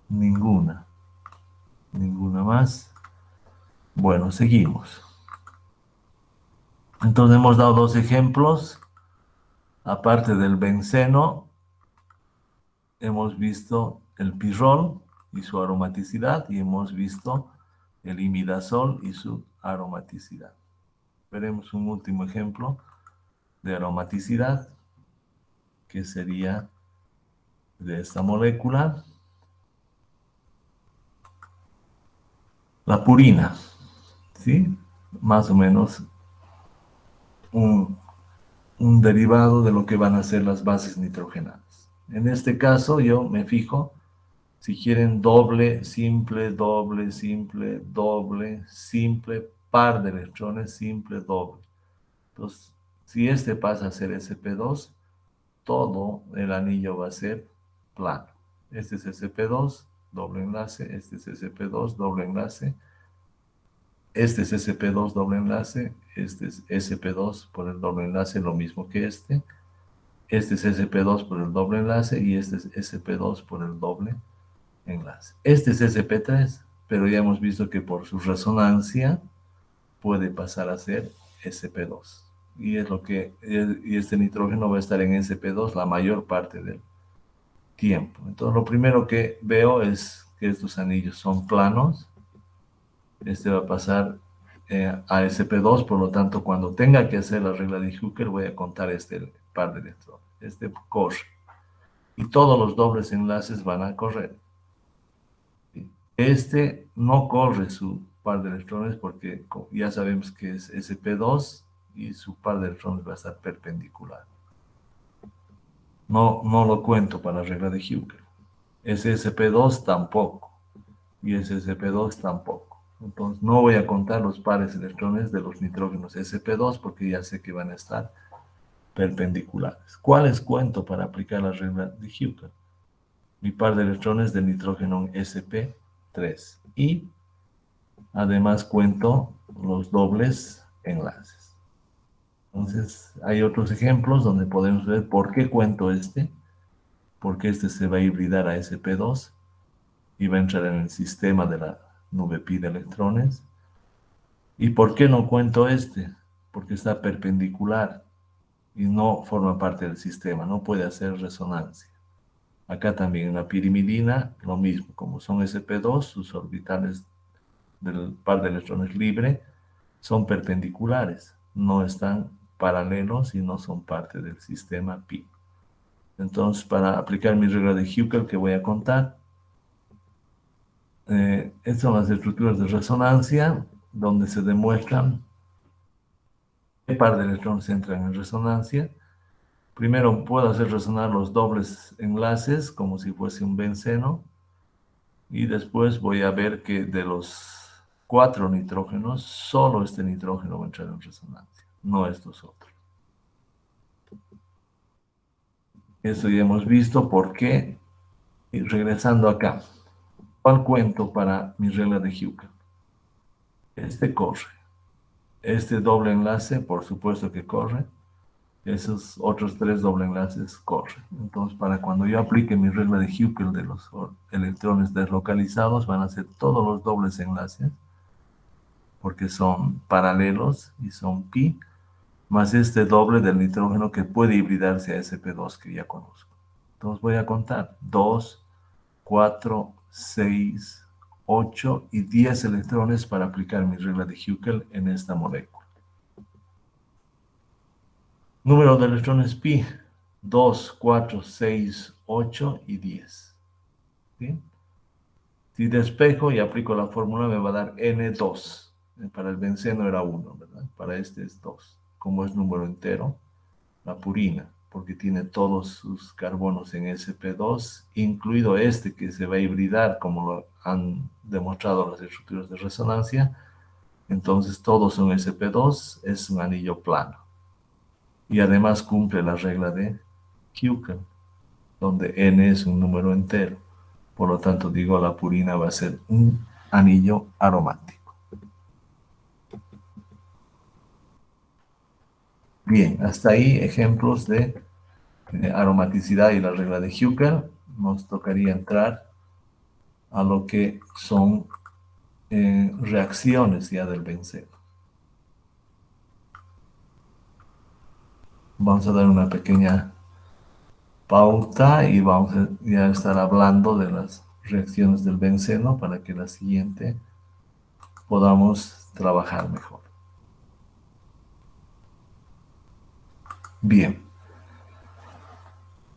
Ninguna. Ninguna más. Bueno, seguimos. Entonces hemos dado dos ejemplos. Aparte del benceno, hemos visto el pirrol y su aromaticidad y hemos visto el imidazol y su aromaticidad. Veremos un último ejemplo de aromaticidad que sería de esta molécula, la purina, ¿sí? Más o menos un derivado de lo que van a ser las bases nitrogenadas. En este caso yo me fijo, si quieren doble, simple, doble, simple, doble, simple, par de electrones, simple, doble. Entonces, si este pasa a ser sp2, todo el anillo va a ser plano. Este es sp2, doble enlace, este es sp2, doble enlace, este es sp2, doble enlace, este es sp2 por el doble enlace, lo mismo que este es sp2 por el doble enlace y este es sp2 por el doble enlace. Este es sp3, pero ya hemos visto que por su resonancia puede pasar a ser sp2. y y este nitrógeno va a estar en sp2 la mayor parte del tiempo. Entonces lo primero que veo es que estos anillos son planos. Este va a pasar a sp2, por lo tanto cuando tenga que hacer la regla de Hooker voy a contar este par de electrones. Este corre y todos los dobles enlaces van a correr. Este no corre su par de electrones porque ya sabemos que es sp2 y su par de electrones va a estar perpendicular. No lo cuento para la regla de Hooker. Ese sp2 tampoco y ese sp2 tampoco. Entonces no voy a contar los pares de electrones de los nitrógenos sp2 porque ya sé que van a estar perpendiculares. ¿Cuáles cuento para aplicar la regla de Hooker? Mi par de electrones del nitrógeno sp3 y además cuento los dobles enlaces. Entonces hay otros ejemplos donde podemos ver por qué cuento porque este se va a hibridar a sp2 y va a entrar en el sistema de la nube pi de electrones. ¿Y por qué no cuento porque está perpendicular y no forma parte del sistema, no puede hacer resonancia. Acá también en la pirimidina, lo mismo, como son sp2, sus orbitales del par de electrones libre son perpendiculares, no están paralelos y no son parte del sistema pi. Entonces, para aplicar mi regla de Hooker que voy a contar, estas son las estructuras de resonancia donde se demuestran qué par de electrones entran en resonancia. Primero puedo hacer resonar los dobles enlaces como si fuese un benceno y después voy a ver que de los 4 nitrógenos, solo este nitrógeno va a entrar en resonancia, no estos otros. Eso ya hemos visto por qué. Y regresando acá, ¿cuál cuento para mi regla de Hooker? Este corre. Este doble enlace, por supuesto que corre. Esos otros 3 doble enlaces corren. Entonces, para cuando yo aplique mi regla de Hooker de los electrones deslocalizados, van a ser todos los dobles enlaces, porque son paralelos y son pi, más este doble del nitrógeno que puede hibridarse a sp2 que ya conozco. Entonces voy a contar 2, 4, 6, 8 y 10 electrones para aplicar mi regla de Hooker en esta molécula. Número de electrones pi, 2, 4, 6, 8 y 10. ¿Sí? Si despejo y aplico la fórmula me va a dar N2. Para el benceno era 1, ¿verdad? Para este es 2. Como es número entero, la purina, porque tiene todos sus carbonos en sp2, incluido este que se va a hibridar, como lo han demostrado las estructuras de resonancia. Entonces todos son sp2, es un anillo plano. Y además cumple la regla de Hooker, donde n es un número entero. Por lo tanto, digo, la purina va a ser un anillo aromático. Bien, hasta ahí ejemplos de aromaticidad y la regla de Hooker. Nos tocaría entrar a lo que son reacciones ya del benceno. Vamos a dar una pequeña pauta y vamos a ya estar hablando de las reacciones del benceno para que la siguiente podamos trabajar mejor. Bien.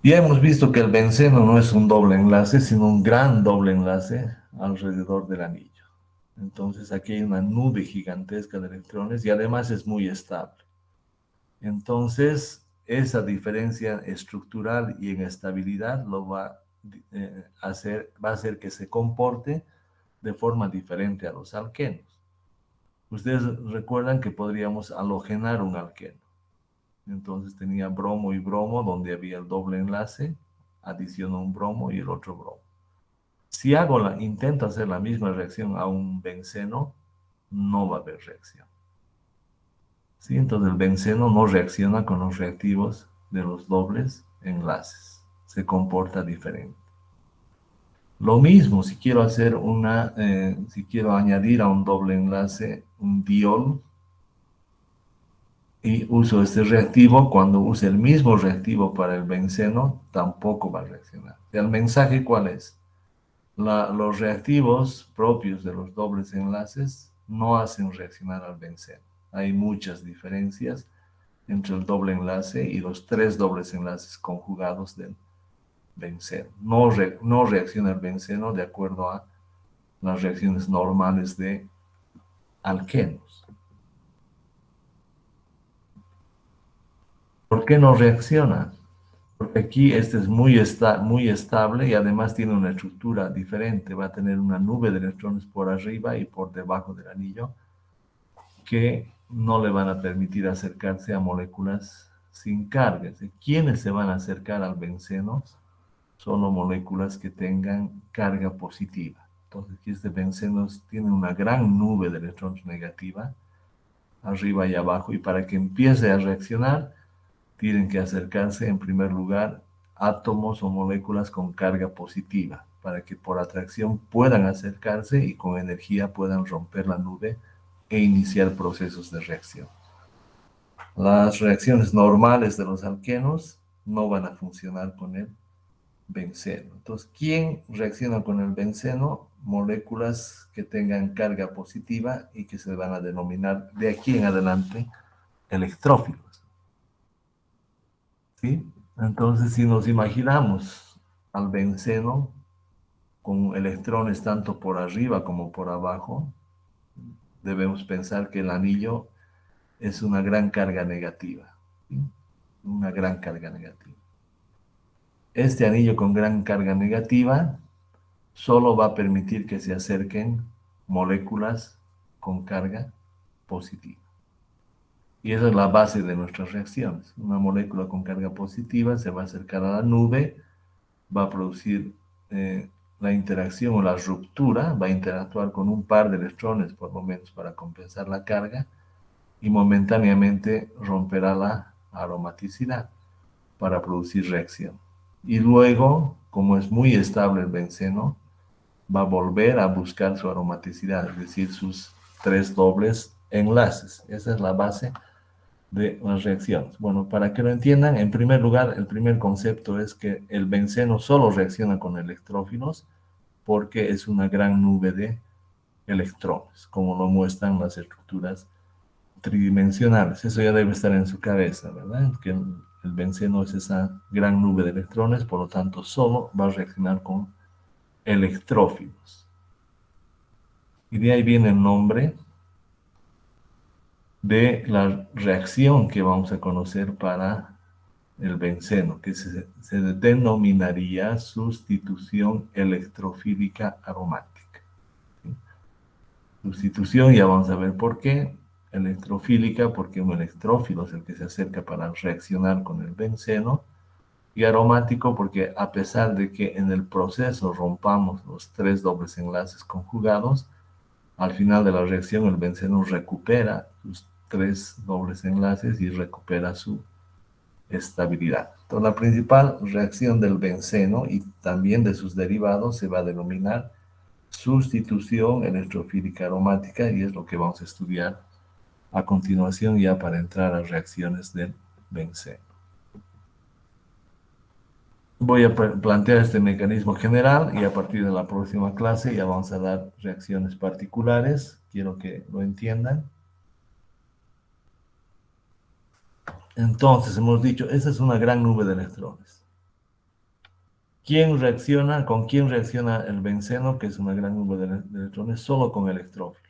Ya hemos visto que el benceno no es un doble enlace, sino un gran doble enlace alrededor del anillo. Entonces aquí hay una nube gigantesca de electrones y además es muy estable. Entonces, esa diferencia estructural y en estabilidad lo va a hacer que se comporte de forma diferente a los alquenos. Ustedes recuerdan que podríamos halogenar un alqueno. Entonces tenía bromo y bromo, donde había el doble enlace, adiciono un bromo y el otro bromo. Si intento hacer la misma reacción a un benceno, no va a haber reacción. ¿Sí? Entonces el benceno no reacciona con los reactivos de los dobles enlaces. Se comporta diferente. Lo mismo si quiero si quiero añadir a un doble enlace un diol, y uso este reactivo, cuando use el mismo reactivo para el benceno, tampoco va a reaccionar. ¿El mensaje cuál es? Los reactivos propios de los dobles enlaces no hacen reaccionar al benceno. Hay muchas diferencias entre el doble enlace y los tres dobles enlaces conjugados del benceno. No reacciona el benceno de acuerdo a las reacciones normales de alquenos. ¿Por qué no reacciona? Porque aquí este es muy estable y además tiene una estructura diferente. Va a tener una nube de electrones por arriba y por debajo del anillo que no le van a permitir acercarse a moléculas sin carga. ¿Quiénes se van a acercar al benceno? Solo moléculas que tengan carga positiva. Entonces, aquí este benceno tiene una gran nube de electrones negativa, arriba y abajo, y para que empiece a reaccionar, tienen que acercarse en primer lugar átomos o moléculas con carga positiva, para que por atracción puedan acercarse y con energía puedan romper la nube e iniciar procesos de reacción. Las reacciones normales de los alquenos no van a funcionar con el benceno. Entonces, ¿quién reacciona con el benceno? Moléculas que tengan carga positiva y que se van a denominar de aquí en adelante electrófilos. ¿Sí? Entonces, si nos imaginamos al benceno con electrones tanto por arriba como por abajo, debemos pensar que el anillo es una gran carga negativa. ¿Sí? Una gran carga negativa. Este anillo con gran carga negativa solo va a permitir que se acerquen moléculas con carga positiva. Y esa es la base de nuestras reacciones. Una molécula con carga positiva se va a acercar a la nube, va a producir la interacción o la ruptura, va a interactuar con un par de electrones por lo menos para compensar la carga y momentáneamente romperá la aromaticidad para producir reacción. Y luego, como es muy estable el benceno, va a volver a buscar su aromaticidad, es decir, sus tres dobles enlaces. Esa es la base de las reacciones. Bueno, para que lo entiendan, en primer lugar, el primer concepto es que el benceno solo reacciona con electrófilos porque es una gran nube de electrones, como lo muestran las estructuras tridimensionales. Eso ya debe estar en su cabeza, ¿verdad? Que el benceno es esa gran nube de electrones, por lo tanto, solo va a reaccionar con electrófilos. Y de ahí viene el nombre de la reacción que vamos a conocer para el benceno, que se denominaría sustitución electrofílica aromática. ¿Sí? Sustitución, ya vamos a ver por qué. Electrofílica, porque un electrófilo es el que se acerca para reaccionar con el benceno. Y aromático, porque a pesar de que en el proceso rompamos los tres dobles enlaces conjugados, al final de la reacción el benceno recupera sus tres dobles enlaces y recupera su estabilidad. Entonces, la principal reacción del benceno y también de sus derivados se va a denominar sustitución electrofílica aromática y es lo que vamos a estudiar a continuación ya para entrar a reacciones del benceno. Voy a plantear este mecanismo general y a partir de la próxima clase ya vamos a dar reacciones particulares. Quiero que lo entiendan. Entonces, hemos dicho, esa es una gran nube de electrones. ¿Con quién reacciona el benceno, que es una gran nube de electrones? Solo con electrófilo,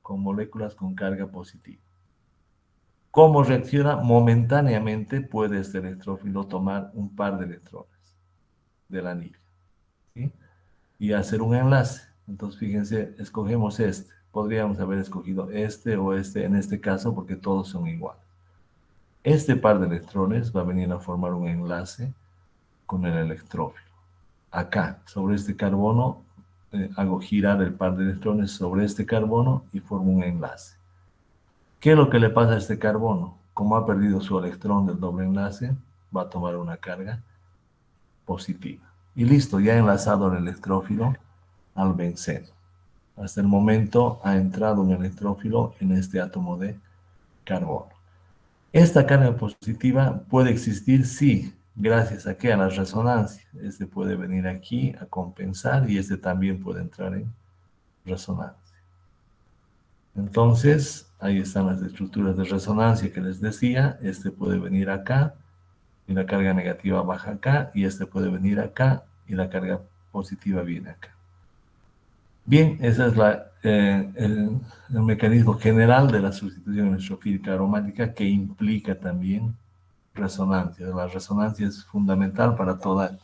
con moléculas con carga positiva. ¿Cómo reacciona? Momentáneamente puede este electrófilo tomar un par de electrones del anillo, ¿sí? Y hacer un enlace. Entonces, fíjense, escogemos este. Podríamos haber escogido este o este en este caso porque todos son iguales. Este par de electrones va a venir a formar un enlace con el electrófilo. Acá, sobre este carbono, hago girar el par de electrones sobre este carbono y formo un enlace. ¿Qué es lo que le pasa a este carbono? Como ha perdido su electrón del doble enlace, va a tomar una carga positiva. Y listo, ya ha enlazado el electrófilo al benceno. Hasta el momento ha entrado un electrófilo en este átomo de carbono. Esta carga positiva puede existir, sí, gracias a que a la resonancia. Este puede venir aquí a compensar y este también puede entrar en resonancia. Entonces, ahí están las estructuras de resonancia que les decía. Este puede venir acá y la carga negativa baja acá, y este puede venir acá y la carga positiva viene acá. Bien, ese es el mecanismo general de la sustitución electrofílica aromática, que implica también resonancia. La resonancia es fundamental para toda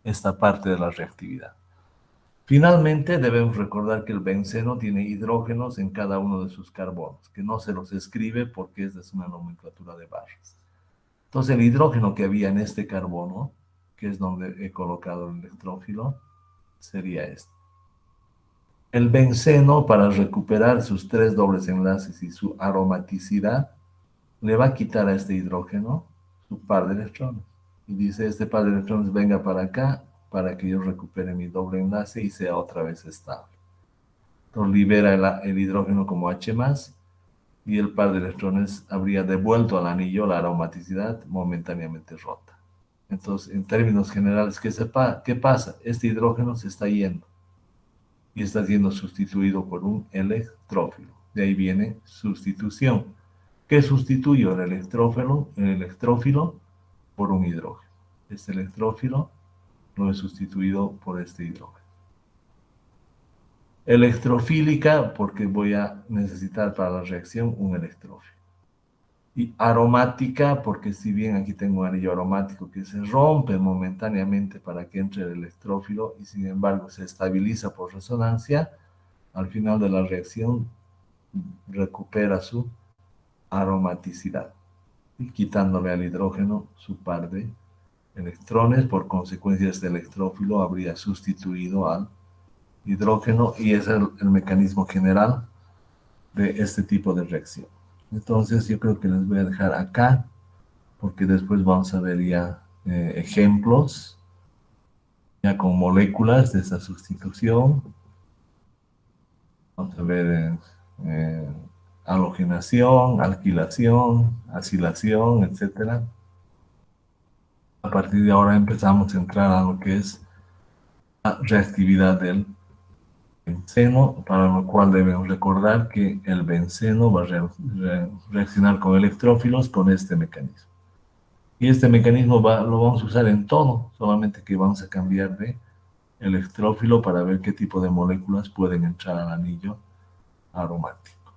esta parte de la reactividad. Finalmente, debemos recordar que el benceno tiene hidrógenos en cada uno de sus carbonos, que no se los escribe porque esta es una nomenclatura de barras. Entonces, el hidrógeno que había en este carbono, que es donde he colocado el electrófilo, sería este. El benceno, para recuperar sus 3 dobles enlaces y su aromaticidad, le va a quitar a este hidrógeno su par de electrones. Y dice, este par de electrones venga para acá, para que yo recupere mi doble enlace y sea otra vez estable. Entonces libera el hidrógeno como H+, y el par de electrones habría devuelto al anillo la aromaticidad momentáneamente rota. Entonces, en términos generales, ¿qué pasa? Este hidrógeno se está yendo y está siendo sustituido por un electrófilo. De ahí viene sustitución. ¿Qué sustituyo? El electrófilo por un hidrógeno. Este electrófilo lo he sustituido por este hidrógeno. Electrofílica, porque voy a necesitar para la reacción un electrófilo. Y aromática, porque si bien aquí tengo un anillo aromático que se rompe momentáneamente para que entre el electrófilo y sin embargo se estabiliza por resonancia, al final de la reacción recupera su aromaticidad, y quitándole al hidrógeno su par de electrones. Por consecuencia, este electrófilo habría sustituido al hidrógeno, y es el mecanismo general de este tipo de reacción. Entonces, yo creo que les voy a dejar acá, porque después vamos a ver ya ejemplos, ya con moléculas de esta sustitución. Vamos a ver halogenación, alquilación, acilación, etc. A partir de ahora empezamos a entrar a lo que es la reactividad del benceno, para lo cual debemos recordar que el benceno va a reaccionar con electrófilos con este mecanismo. Y este mecanismo lo vamos a usar en todo, solamente que vamos a cambiar de electrófilo para ver qué tipo de moléculas pueden entrar al anillo aromático.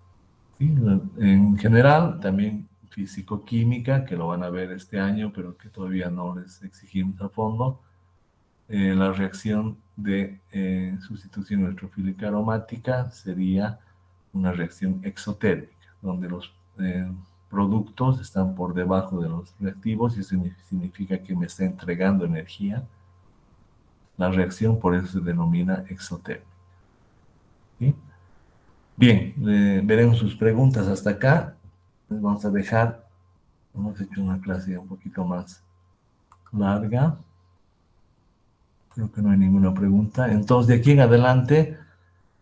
¿Sí? En general, también físico-química, que lo van a ver este año, pero que todavía no les exigimos a fondo. La reacción de sustitución electrofílica aromática sería una reacción exotérmica, donde los productos están por debajo de los reactivos, y eso significa que me está entregando energía. La reacción por eso se denomina exotérmica. ¿Sí? Bien, veremos sus preguntas hasta acá. Les vamos a dejar, hemos hecho una clase un poquito más larga. Creo que no hay ninguna pregunta. Entonces, de aquí en adelante,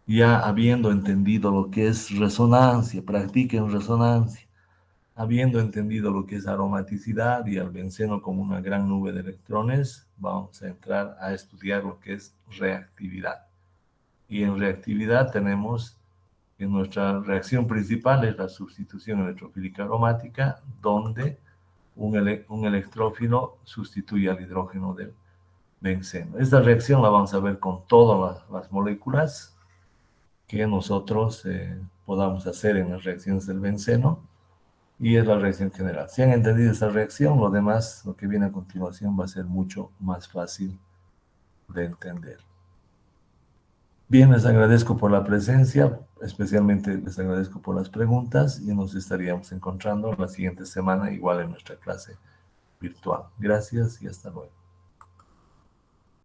ya habiendo entendido lo que es resonancia, practiquen resonancia. Habiendo entendido lo que es aromaticidad y al benceno como una gran nube de electrones, vamos a entrar a estudiar lo que es reactividad. Y en reactividad tenemos que nuestra reacción principal es la sustitución electrofílica aromática, donde un electrófilo sustituye al hidrógeno del benceno. Esta reacción la vamos a ver con todas las moléculas que nosotros podamos hacer en las reacciones del benceno, y es la reacción general. Si han entendido esta reacción, lo demás, lo que viene a continuación, va a ser mucho más fácil de entender. Bien, les agradezco por la presencia, especialmente les agradezco por las preguntas, y nos estaríamos encontrando la siguiente semana, igual en nuestra clase virtual. Gracias y hasta luego.